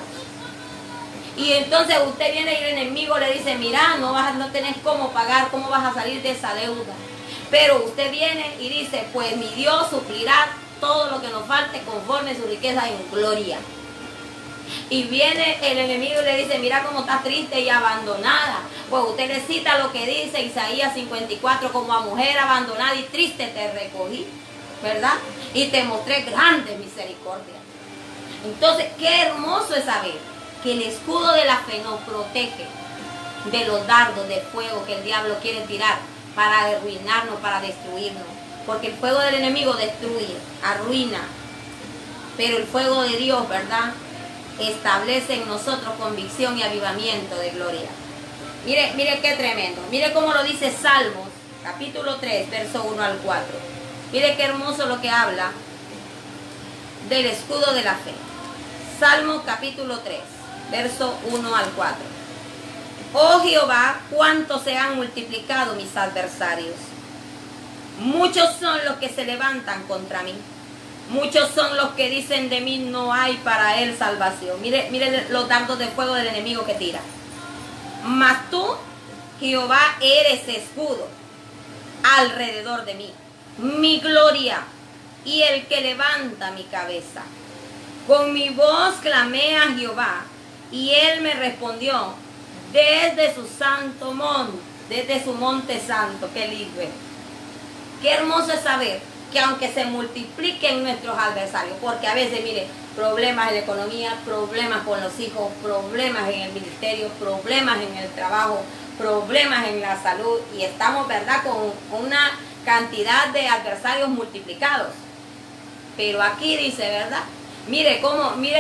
Y entonces usted viene y el enemigo le dice, mira, no tenés cómo pagar, cómo vas a salir de esa deuda. Pero usted viene y dice, pues mi Dios suplirá todo lo que nos falte conforme su riqueza en gloria. Y viene el enemigo y le dice, mira cómo estás triste y abandonada. Pues usted le cita lo que dice Isaías 54, como a mujer abandonada y triste te recogí, ¿verdad? Y te mostré grande misericordia. Entonces, qué hermoso es saber que el escudo de la fe nos protege de los dardos de fuego que el diablo quiere tirar para arruinarnos, para destruirnos. Porque el fuego del enemigo destruye, arruina. Pero el fuego de Dios, ¿verdad?, establece en nosotros convicción y avivamiento de gloria. Mire, mire qué tremendo. Mire cómo lo dice Salmos, capítulo 3, verso 1 al 4. Mire qué hermoso lo que habla del escudo de la fe. Salmo capítulo 3, verso 1 al 4. Oh Jehová, cuánto se han multiplicado mis adversarios. Muchos son los que se levantan contra mí. Muchos son los que dicen de mí, no hay para él salvación. Mire los dardos de fuego del enemigo que tira. Mas tú, Jehová, eres escudo alrededor de mí, mi gloria y el que levanta mi cabeza. Con mi voz clamé a Jehová y él me respondió desde su santo monte, desde su monte santo. Qué lindo es. Qué hermoso es saber que aunque se multipliquen nuestros adversarios, porque a veces, mire, problemas en la economía, problemas con los hijos, problemas en el ministerio, problemas en el trabajo, problemas en la salud, y estamos, ¿verdad?, con una cantidad de adversarios multiplicados. Pero aquí dice, ¿verdad? Mire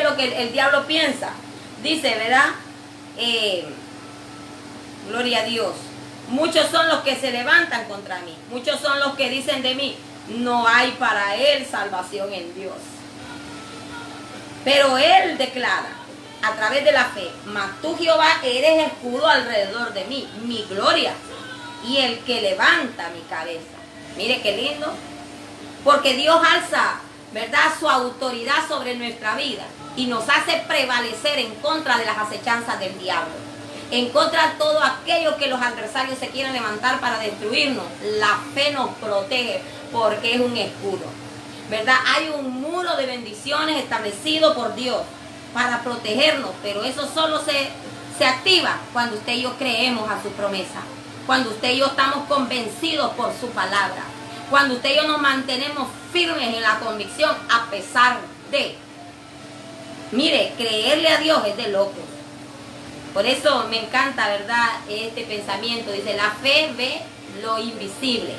lo que el diablo piensa. Dice, ¿verdad? Gloria a Dios. Muchos son los que se levantan contra mí. Muchos son los que dicen de mí, no hay para él salvación en Dios. Pero él declara a través de la fe, mas tú Jehová eres escudo alrededor de mí, mi gloria y el que levanta mi cabeza. Mire qué lindo, porque Dios alza, ¿verdad?, su autoridad sobre nuestra vida y nos hace prevalecer en contra de las acechanzas del diablo, en contra de todo aquello que los adversarios se quieren levantar para destruirnos. La fe nos protege porque es un escudo, ¿verdad? Hay un muro de bendiciones establecido por Dios para protegernos, pero eso solo se activa cuando usted y yo creemos a su promesa, cuando usted y yo estamos convencidos por su palabra, cuando usted y yo nos mantenemos firmes en la convicción a pesar de. Mire, creerle a Dios es de locos. Por eso me encanta, ¿verdad?, este pensamiento. Dice, la fe ve lo invisible.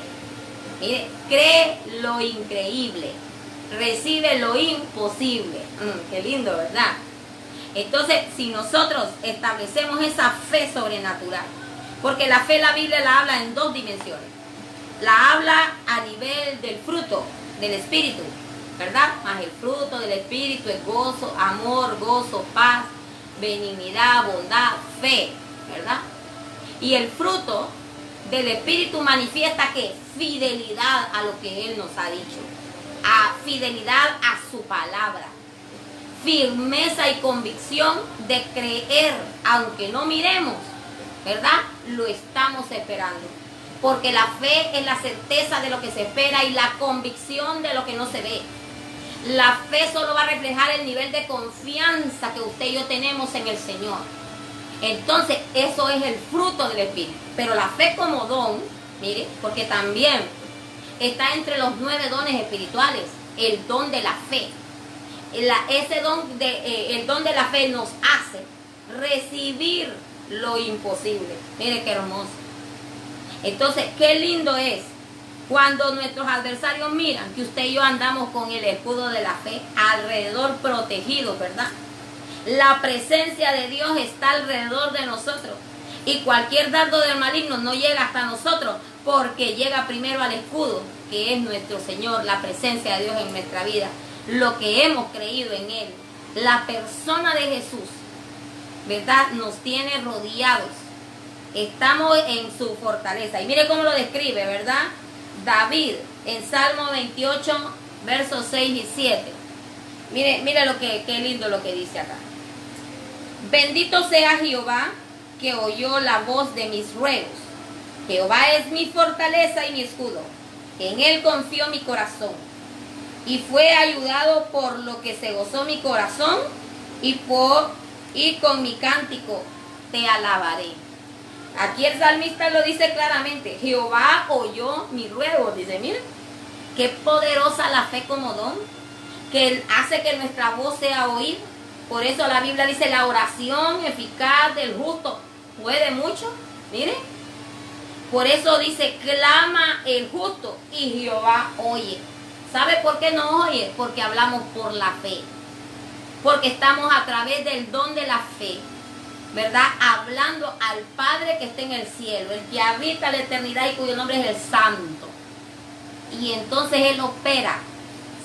Mire, cree lo increíble. Recibe lo imposible. Qué lindo, ¿verdad? Entonces, si nosotros establecemos esa fe sobrenatural, porque la fe, la Biblia la habla en dos dimensiones. La habla a nivel del fruto del Espíritu, ¿verdad? Más el fruto del Espíritu es gozo, amor, gozo, paz, benignidad, bondad, fe, ¿verdad? Y el fruto del Espíritu manifiesta que fidelidad a lo que Él nos ha dicho, a fidelidad a su palabra, firmeza y convicción de creer, aunque no miremos, ¿verdad? Lo estamos esperando, porque la fe es la certeza de lo que se espera y la convicción de lo que no se ve. La fe solo va a reflejar el nivel de confianza que usted y yo tenemos en el Señor. Entonces, eso es el fruto del Espíritu. Pero la fe como don, mire, porque también está entre los 9 dones espirituales, el don de la fe. El don de la fe nos hace recibir lo imposible. Mire qué hermoso. Entonces, qué lindo es cuando nuestros adversarios miran que usted y yo andamos con el escudo de la fe alrededor, protegidos, ¿verdad? La presencia de Dios está alrededor de nosotros y cualquier dardo del maligno no llega hasta nosotros, porque llega primero al escudo, que es nuestro Señor, la presencia de Dios en nuestra vida, lo que hemos creído en Él. La persona de Jesús, ¿verdad?, nos tiene rodeados. Estamos en su fortaleza. Y mire cómo lo describe, ¿verdad?, David en Salmo 28, versos 6 y 7. Mire qué lindo lo que dice acá. Bendito sea Jehová, que oyó la voz de mis ruegos. Jehová es mi fortaleza y mi escudo. En él confió mi corazón. Y fue ayudado por lo que se gozó mi corazón, y con mi cántico te alabaré. Aquí el salmista lo dice claramente. Jehová oyó mi ruego. Dice, mira, qué poderosa la fe como don, que hace que nuestra voz sea oída. Por eso la Biblia dice, la oración eficaz del justo puede mucho. Mire, por eso dice, clama el justo y Jehová oye. ¿Sabe por qué no oye? Porque hablamos por la fe. Porque estamos a través del don de la fe, ¿verdad?, hablando al Padre que está en el cielo, el que habita la eternidad y cuyo nombre es el Santo. Y entonces Él opera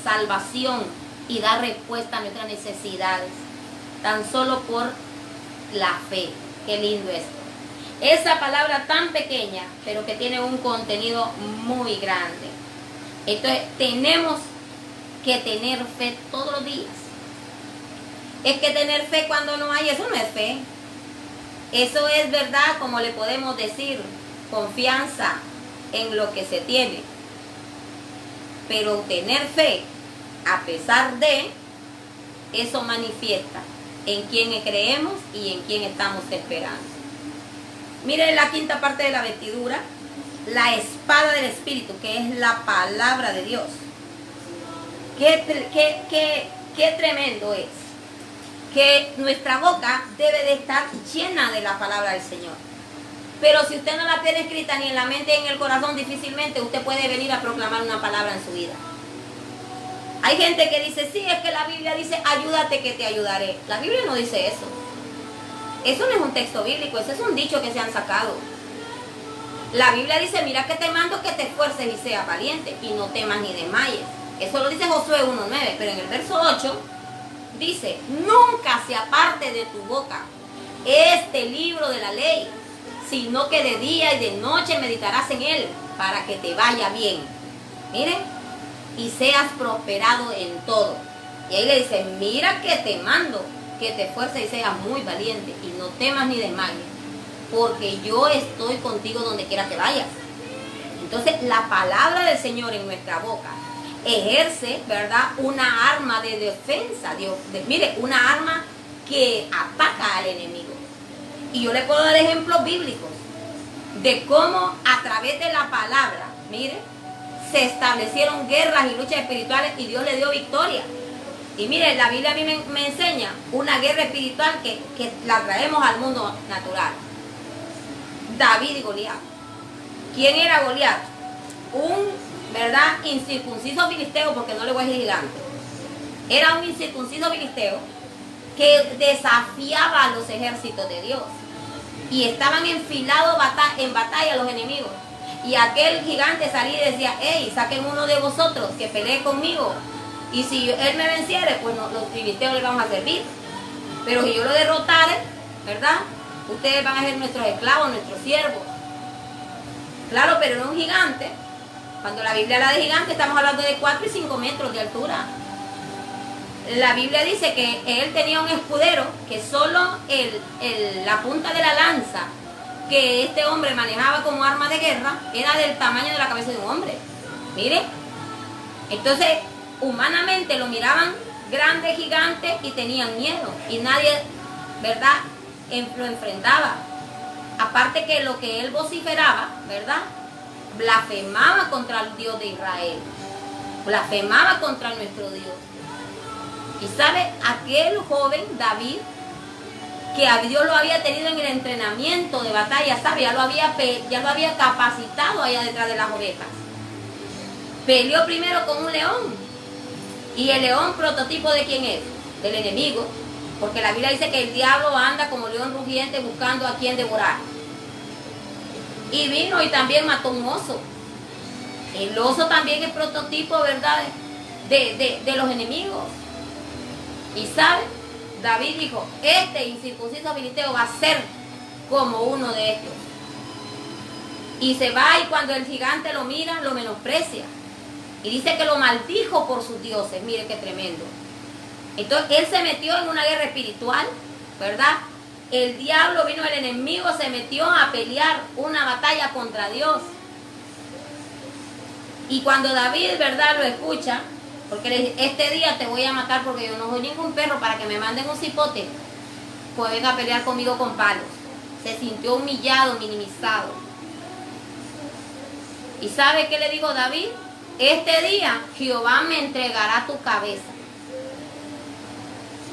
salvación y da respuesta a nuestras necesidades. tan solo por la fe. Qué lindo esto. Esa palabra tan pequeña, pero que tiene un contenido muy grande. Entonces, tenemos que tener fe todos los días. Es que tener fe cuando no hay, eso no es fe. Eso es verdad, como le podemos decir, confianza en lo que se tiene. Pero tener fe, a pesar de, eso manifiesta en quién creemos y en quién estamos esperando. Miren la quinta parte de la vestidura, la espada del Espíritu, que es la palabra de Dios. Qué tremendo es que nuestra boca debe de estar llena de la palabra del Señor. Pero si usted no la tiene escrita ni en la mente ni en el corazón, difícilmente usted puede venir a proclamar una palabra en su vida. Hay gente que dice, sí, es que la Biblia dice, ayúdate que te ayudaré. La Biblia no dice eso. Eso no es un texto bíblico, ese es un dicho que se han sacado. La Biblia dice, mira que te mando que te esfuerces y seas valiente y no temas ni desmayes. Eso lo dice Josué 1:9, pero en el verso 8 dice, nunca se aparte de tu boca este libro de la ley, sino que de día y de noche meditarás en él, para que te vaya bien. Miren, y seas prosperado en todo. Y ahí le dice, mira que te mando, que te esfuerces y seas muy valiente, y no temas ni desmayes, porque yo estoy contigo donde quiera que vayas. Entonces, la palabra del Señor en nuestra boca ejerce, ¿verdad?, una arma de defensa. Mire, una arma que ataca al enemigo. Y yo le puedo dar ejemplos bíblicos de cómo a través de la palabra, mire, se establecieron guerras y luchas espirituales y Dios le dio victoria. Y mire, la Biblia a mí me enseña una guerra espiritual que la traemos al mundo natural. David y Goliat. ¿Quién era Goliat? ¿Verdad? Incircunciso filisteo, porque no le voy a decir gigante. Era un incircunciso filisteo que desafiaba a los ejércitos de Dios. Y estaban enfilados en batalla los enemigos. Y aquel gigante salía y decía, hey, saquen uno de vosotros que pelee conmigo. Y si él me venciere, pues los filisteos le vamos a servir. Pero si yo lo derrotare, ¿verdad?, ustedes van a ser nuestros esclavos, nuestros siervos. Claro, pero no un gigante. Cuando la Biblia habla de gigante, estamos hablando de 4 y 5 metros de altura. La Biblia dice que él tenía un escudero que solo la punta de la lanza que este hombre manejaba como arma de guerra era del tamaño de la cabeza de un hombre. Mire, entonces humanamente lo miraban grande, gigante, y tenían miedo. Y nadie, ¿verdad?, lo enfrentaba. Aparte que lo que él vociferaba, ¿verdad?, blasfemaba contra el Dios de Israel, blasfemaba contra nuestro Dios. Y sabe, aquel joven David, que a Dios lo había tenido en el entrenamiento de batalla, sabe, ya lo había capacitado allá detrás de las ovejas. Peleó primero con un león. Y el león, prototipo de quién es, del enemigo, porque la Biblia dice que el diablo anda como león rugiente buscando a quien devorar. Y vino y también mató un oso. El oso también es prototipo, ¿verdad?, de los enemigos. Y sabe, David dijo, este incircunciso filisteo va a ser como uno de estos. Y se va, y cuando el gigante lo mira, lo menosprecia. Y dice que lo maldijo por sus dioses. Mire qué tremendo. Entonces él se metió en una guerra espiritual, ¿verdad? El diablo vino, el enemigo se metió a pelear una batalla contra Dios. Y cuando David, ¿verdad?, lo escucha, porque le dice, este día te voy a matar porque yo no soy ningún perro para que me manden un cipote, pues venga a pelear conmigo con palos. Se sintió humillado, minimizado. ¿Y sabe qué le dijo David? Este día Jehová me entregará tu cabeza.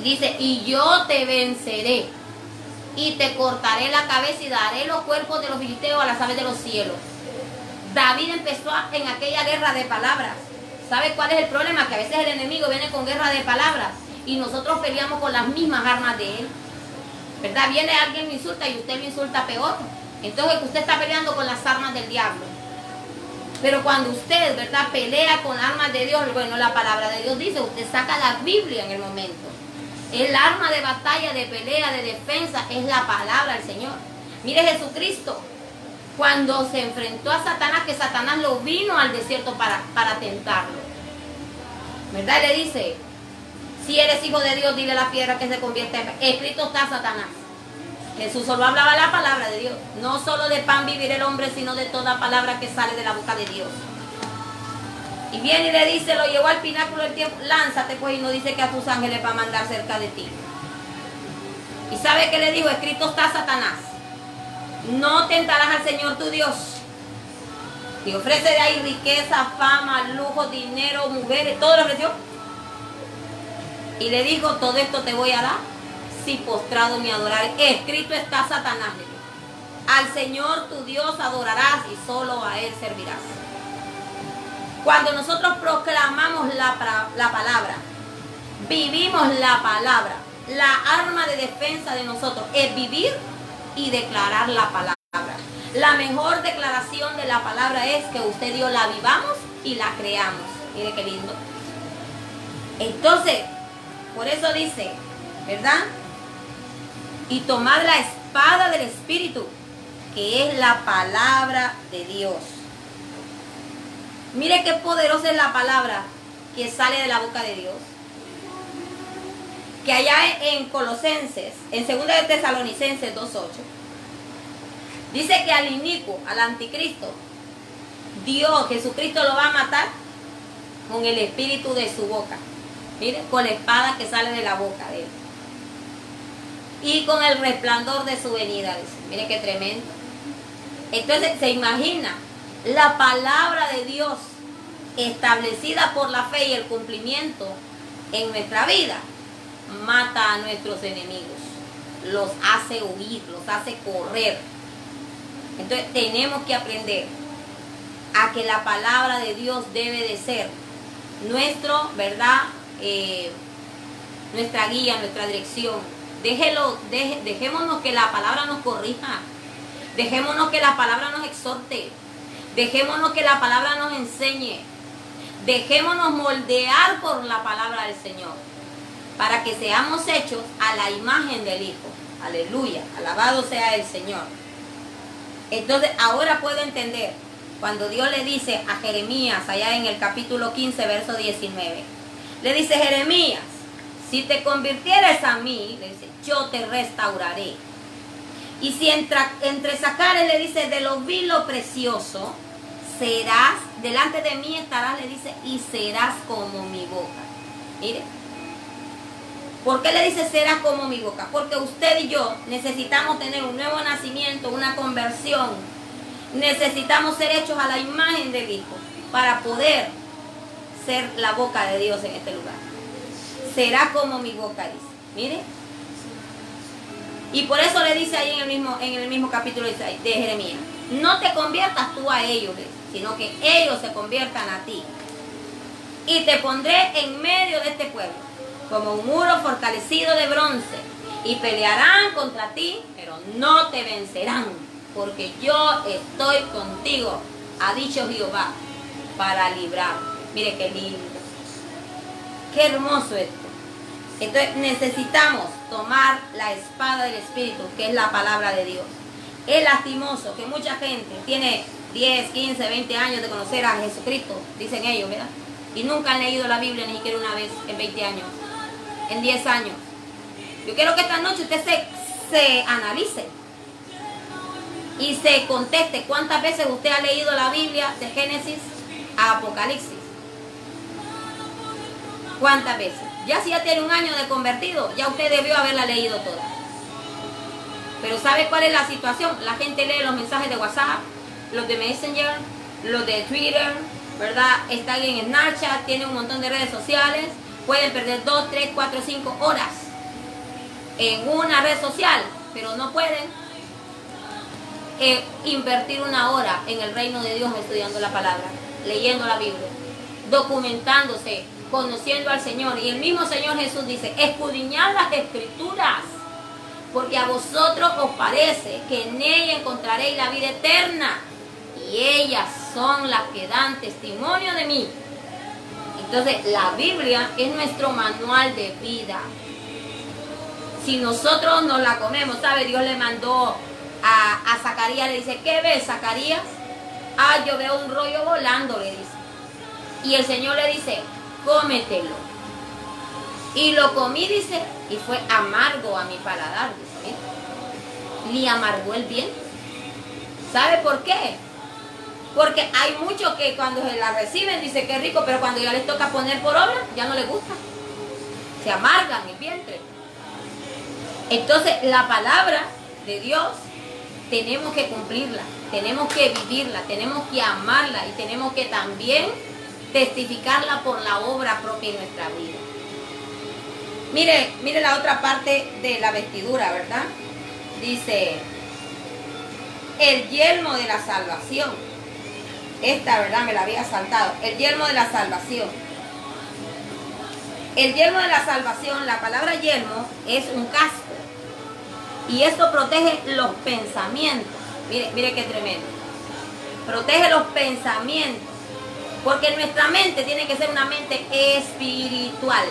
Dice, y yo te venceré, y te cortaré la cabeza y daré los cuerpos de los filisteos a las aves de los cielos. David empezó en aquella guerra de palabras. ¿Sabe cuál es el problema? Que a veces el enemigo viene con guerra de palabras y nosotros peleamos con las mismas armas de él. ¿Verdad? Viene alguien, lo insulta y usted lo insulta peor. Entonces usted está peleando con las armas del diablo. Pero cuando usted, ¿verdad?, pelea con armas de Dios, bueno, la palabra de Dios dice, usted saca la Biblia en el momento. El arma de batalla, de pelea, de defensa es la palabra del Señor. Mire Jesucristo, cuando se enfrentó a Satanás, que Satanás lo vino al desierto para tentarlo. ¿Verdad? Le dice, si eres hijo de Dios, dile a la piedra que se convierta en pan. Escrito está Satanás. Jesús solo hablaba la palabra de Dios. No solo de pan vivir el hombre, sino de toda palabra que sale de la boca de Dios. Y viene y le dice, lo llevó al pináculo del tiempo, lánzate pues, y no dice que a tus ángeles va a mandar cerca de ti. ¿Y sabe qué le dijo? Escrito está Satanás. No tentarás al Señor tu Dios. Y ofrece de ahí riqueza, fama, lujo, dinero, mujeres, todo lo ofreció. Y le dijo, todo esto te voy a dar si postrado me adorar. Escrito está Satanás. Al Señor tu Dios adorarás y solo a Él servirás. Cuando nosotros proclamamos la palabra, vivimos la palabra, la arma de defensa de nosotros es vivir y declarar la palabra. La mejor declaración de la palabra es que usted y yo la vivamos y la creamos. Mire qué lindo. Entonces, por eso dice, ¿verdad? Y tomad la espada del Espíritu, que es la palabra de Dios. Mire qué poderosa es la palabra que sale de la boca de Dios. Que allá en Colosenses, en 2 de Tesalonicenses 2:8, dice que al inicuo, al anticristo, Dios, Jesucristo lo va a matar con el espíritu de su boca. Mire, con la espada que sale de la boca de él. Y con el resplandor de su venida, dice. Mire qué tremendo. Entonces, se imagina, la palabra de Dios establecida por la fe y el cumplimiento en nuestra vida, mata a nuestros enemigos, los hace huir, los hace correr. Entonces tenemos que aprender a que la palabra de Dios debe de ser nuestro, ¿verdad? Nuestra guía, nuestra dirección. Dejémonos que la palabra nos corrija, dejémonos que la palabra nos exhorte, dejémonos que la palabra nos enseñe, dejémonos moldear por la palabra del Señor, para que seamos hechos a la imagen del Hijo. Aleluya, alabado sea el Señor. Entonces ahora puedo entender cuando Dios le dice a Jeremías, allá en el capítulo 15, verso 19, le dice, Jeremías, si te convirtieres a mí, le dice, yo te restauraré. Y si entre sacares, le dice, de lo vil, lo precioso, serás, delante de mí estarás, le dice, y serás como mi boca. Mire, ¿por qué le dice serás como mi boca? Porque usted y yo necesitamos tener un nuevo nacimiento, una conversión. Necesitamos ser hechos a la imagen del Hijo para poder ser la boca de Dios en este lugar. Será como mi boca, dice. Mire. Y por eso le dice ahí en el mismo capítulo de Jeremías, no te conviertas tú a ellos, sino que ellos se conviertan a ti. Y te pondré en medio de este pueblo, como un muro fortalecido de bronce, y pelearán contra ti, pero no te vencerán, porque yo estoy contigo, ha dicho Jehová, para librar. Mire qué lindo, qué hermoso esto. Entonces necesitamos tomar la espada del Espíritu, que es la palabra de Dios. Es lastimoso que mucha gente tiene 10, 15, 20 años de conocer a Jesucristo, dicen ellos, ¿verdad? Y nunca han leído la Biblia ni siquiera una vez en 20 años, en 10 años. Yo quiero que esta noche usted se analice y se conteste cuántas veces usted ha leído la Biblia de Génesis a Apocalipsis. ¿Cuántas veces? Ya si ya tiene un año de convertido, ya usted debió haberla leído toda. Pero ¿sabe cuál es la situación? La gente lee los mensajes de WhatsApp, los de Messenger, los de Twitter, ¿verdad? Están en Snapchat, tienen un montón de redes sociales, pueden perder 2, 3, 4, 5 horas en una red social, pero no pueden invertir una hora en el reino de Dios estudiando la palabra, leyendo la Biblia, documentándose, conociendo al Señor. Y el mismo Señor Jesús dice, escudriñad las Escrituras, porque a vosotros os parece que en ella encontraréis la vida eterna, y ellas son las que dan testimonio de mí. Entonces la Biblia es nuestro manual de vida. Si nosotros nos la comemos, ¿sabe? Dios le mandó a Zacarías, le dice, ¿qué ves, Zacarías? Ah, yo veo un rollo volando, le dice. Y el Señor le dice, cómetelo. Y lo comí, dice, y fue amargo a mi paladar, dice, mira. Le amargó el bien. ¿Sabe por qué? Porque hay muchos que cuando se la reciben, dice que rico, pero cuando ya les toca poner por obra, ya no les gusta. Se amargan el vientre. Entonces, la palabra de Dios tenemos que cumplirla, tenemos que vivirla, tenemos que amarla y tenemos que también testificarla por la obra propia en nuestra vida. Mire la otra parte de la vestidura, ¿verdad? Dice, el yelmo de la salvación. Esta, ¿verdad? Me la había saltado. El yelmo de la salvación. El yelmo de la salvación, la palabra yelmo es un casco. Y esto protege los pensamientos. Mire qué tremendo. Protege los pensamientos. Porque nuestra mente tiene que ser una mente espiritual.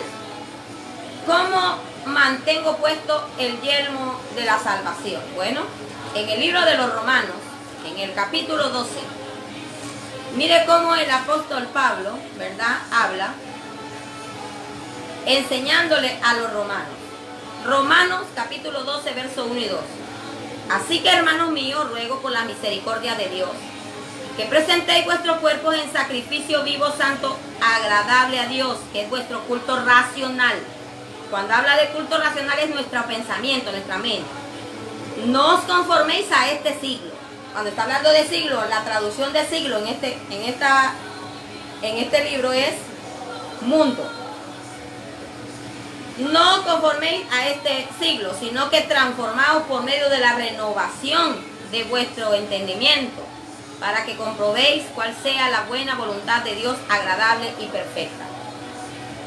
¿Cómo mantengo puesto el yelmo de la salvación? Bueno, en el libro de los Romanos, en el capítulo 12, mire cómo el apóstol Pablo, ¿verdad?, habla enseñándole a los romanos. Romanos capítulo 12, verso 1 y 2. Así que, hermanos míos, ruego por la misericordia de Dios, que presentéis vuestros cuerpos en sacrificio vivo, santo, agradable a Dios, que es vuestro culto racional. Cuando habla de culto racional es nuestro pensamiento, nuestra mente. No os conforméis a este siglo. Cuando está hablando de siglo, la traducción de siglo en este libro es mundo. No conforméis a este siglo, sino que transformaos por medio de la renovación de vuestro entendimiento, para que comprobéis cuál sea la buena voluntad de Dios, agradable y perfecta.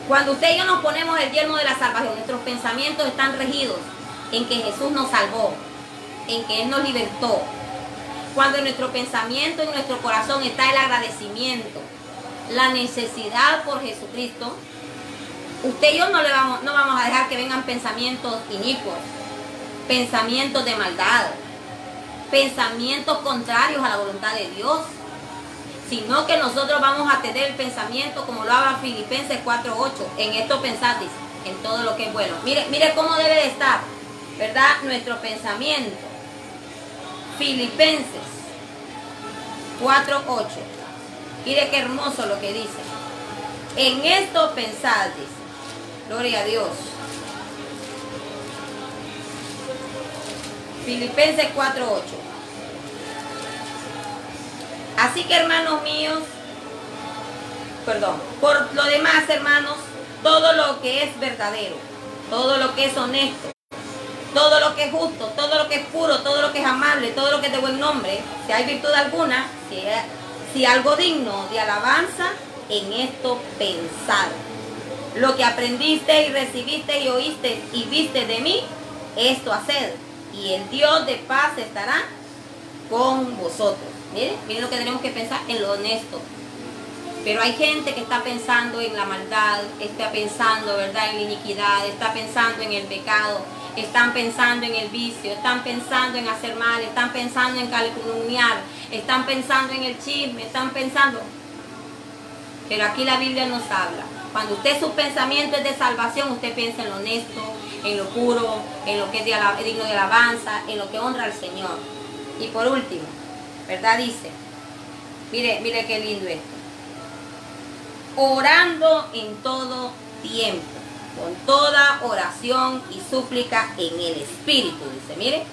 Cuando usted y yo nos ponemos el yelmo de la salvación, nuestros pensamientos están regidos en que Jesús nos salvó, en que Él nos libertó. Cuando en nuestro pensamiento, en nuestro corazón está el agradecimiento, la necesidad por Jesucristo, usted y yo no vamos a dejar que vengan pensamientos inicuos, pensamientos de maldad, pensamientos contrarios a la voluntad de Dios, sino que nosotros vamos a tener el pensamiento como lo habla Filipenses 4:8, en esto pensadis, en todo lo que es bueno. Mire cómo debe de estar, ¿verdad?, nuestro pensamiento. Filipenses 4:8. Mire qué hermoso lo que dice. En esto pensadis. Gloria a Dios. Filipenses 4:8. Así que, hermanos míos, por lo demás, hermanos, todo lo que es verdadero, todo lo que es honesto, todo lo que es justo, todo lo que es puro, todo lo que es amable, todo lo que es de buen nombre, si hay virtud alguna, si algo digno de alabanza, en esto pensad. Lo que aprendiste y recibiste y oíste y viste de mí, esto haced, y el Dios de paz estará con vosotros. Miren lo que tenemos que pensar, en lo honesto. Pero hay gente que está pensando en la maldad, está pensando, ¿verdad?, en la iniquidad, está pensando en el pecado, están pensando en el vicio, están pensando en hacer mal, están pensando en calumniar, están pensando en el chisme, están pensando. Pero aquí la Biblia nos habla. Cuando usted su pensamiento es de salvación, usted piensa en lo honesto, en lo puro, en lo que es digno de alabanza, en lo que honra al Señor. Y por último, ¿verdad? Dice, mire qué lindo esto. Orando en todo tiempo, con toda oración y súplica en el Espíritu, dice, mire.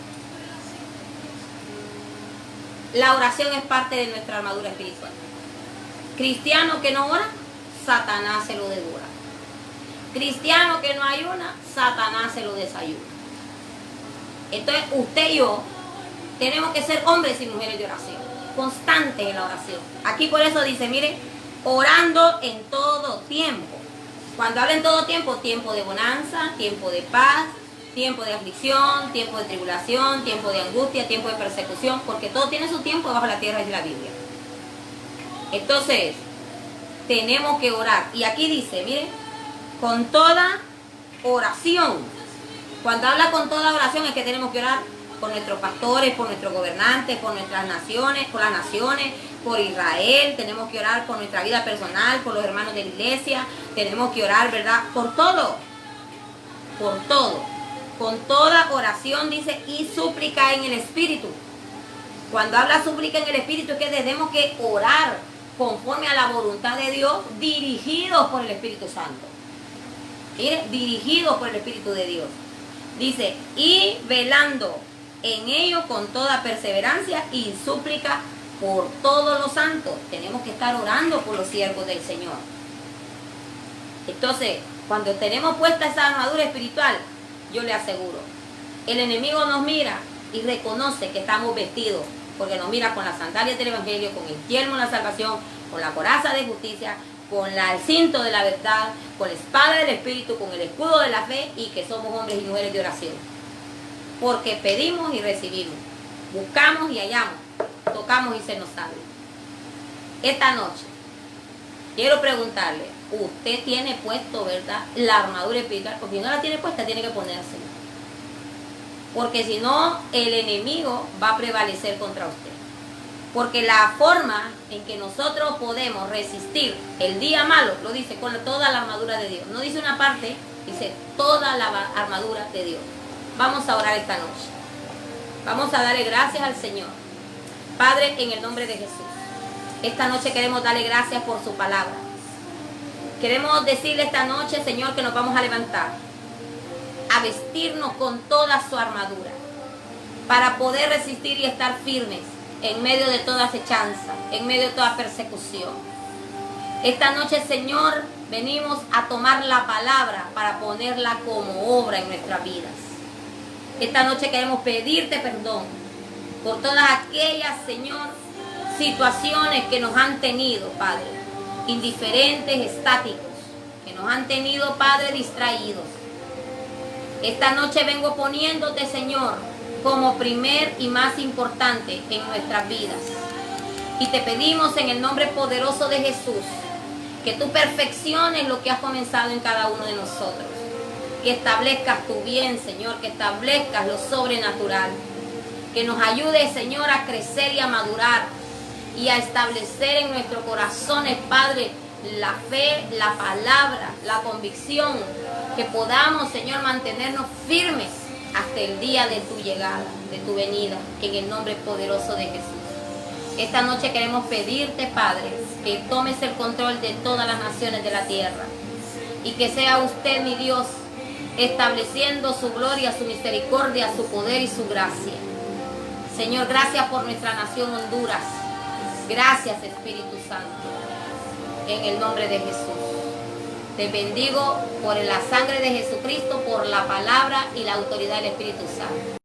La oración es parte de nuestra armadura espiritual. Cristiano que no ora, Satanás se lo devora. Cristiano que no ayuna, Satanás se lo desayuna. Entonces usted y yo tenemos que ser hombres y mujeres de oración, constantes en la oración. Aquí por eso dice, mire, orando en todo tiempo. Cuando habla en todo tiempo, tiempo de bonanza, tiempo de paz, tiempo de aflicción, tiempo de tribulación, tiempo de angustia, tiempo de persecución, porque todo tiene su tiempo bajo la tierra, es la Biblia. Entonces, tenemos que orar. Y aquí dice, mire, con toda oración Cuando habla con toda oración es que tenemos que orar por nuestros pastores, por nuestros gobernantes, por nuestras naciones, por las naciones, por Israel. Tenemos que orar por nuestra vida personal, por los hermanos de la iglesia. Tenemos que orar, ¿verdad? Por todo. Por todo. Con toda oración, dice, y súplica en el Espíritu. Cuando habla súplica en el Espíritu es que tenemos que orar conforme a la voluntad de Dios, dirigidos por el Espíritu Santo. Mire, dirigidos por el Espíritu de Dios. Dice, y velando en ello con toda perseverancia y súplica por todos los santos. Tenemos que estar orando por los siervos del Señor. Entonces, cuando tenemos puesta esa armadura espiritual, yo le aseguro, el enemigo nos mira y reconoce que estamos vestidos, porque nos mira con las sandalias del Evangelio, con el yelmo de la salvación, con la coraza de justicia, con el cinto de la verdad, con la espada del Espíritu, con el escudo de la fe, y que somos hombres y mujeres de oración. Porque pedimos y recibimos, buscamos y hallamos, tocamos y se nos abre. Esta noche, quiero preguntarle, usted tiene puesto, ¿verdad?, la armadura espiritual, porque si no la tiene puesta, tiene que ponérsela. Porque si no, el enemigo va a prevalecer contra usted. Porque la forma en que nosotros podemos resistir el día malo, lo dice con toda la armadura de Dios. No dice una parte, dice toda la armadura de Dios. Vamos a orar esta noche. Vamos a darle gracias al Señor. Padre, en el nombre de Jesús, esta noche queremos darle gracias por su palabra. Queremos decirle esta noche, Señor, que nos vamos a levantar, a vestirnos con toda su armadura, para poder resistir y estar firmes en medio de toda acechanza, en medio de toda persecución. Esta noche, Señor, venimos a tomar la palabra para ponerla como obra en nuestras vidas. Esta noche queremos pedirte perdón por todas aquellas, Señor, situaciones que nos han tenido, Padre, indiferentes, estáticos, que nos han tenido, Padre, distraídos. Esta noche vengo poniéndote, Señor, como primer y más importante en nuestras vidas. Y te pedimos en el nombre poderoso de Jesús que tú perfecciones lo que has comenzado en cada uno de nosotros. Que establezcas tu bien, Señor, que establezcas lo sobrenatural. Que nos ayudes, Señor, a crecer y a madurar y a establecer en nuestros corazones, Padre, la fe, la palabra, la convicción. Que podamos, Señor, mantenernos firmes hasta el día de tu llegada, de tu venida, en el nombre poderoso de Jesús. Esta noche queremos pedirte, Padre, que tomes el control de todas las naciones de la tierra y que sea usted, mi Dios, estableciendo su gloria, su misericordia, su poder y su gracia. Señor, gracias por nuestra nación Honduras. Gracias, Espíritu Santo, en el nombre de Jesús. Te bendigo por la sangre de Jesucristo, por la palabra y la autoridad del Espíritu Santo.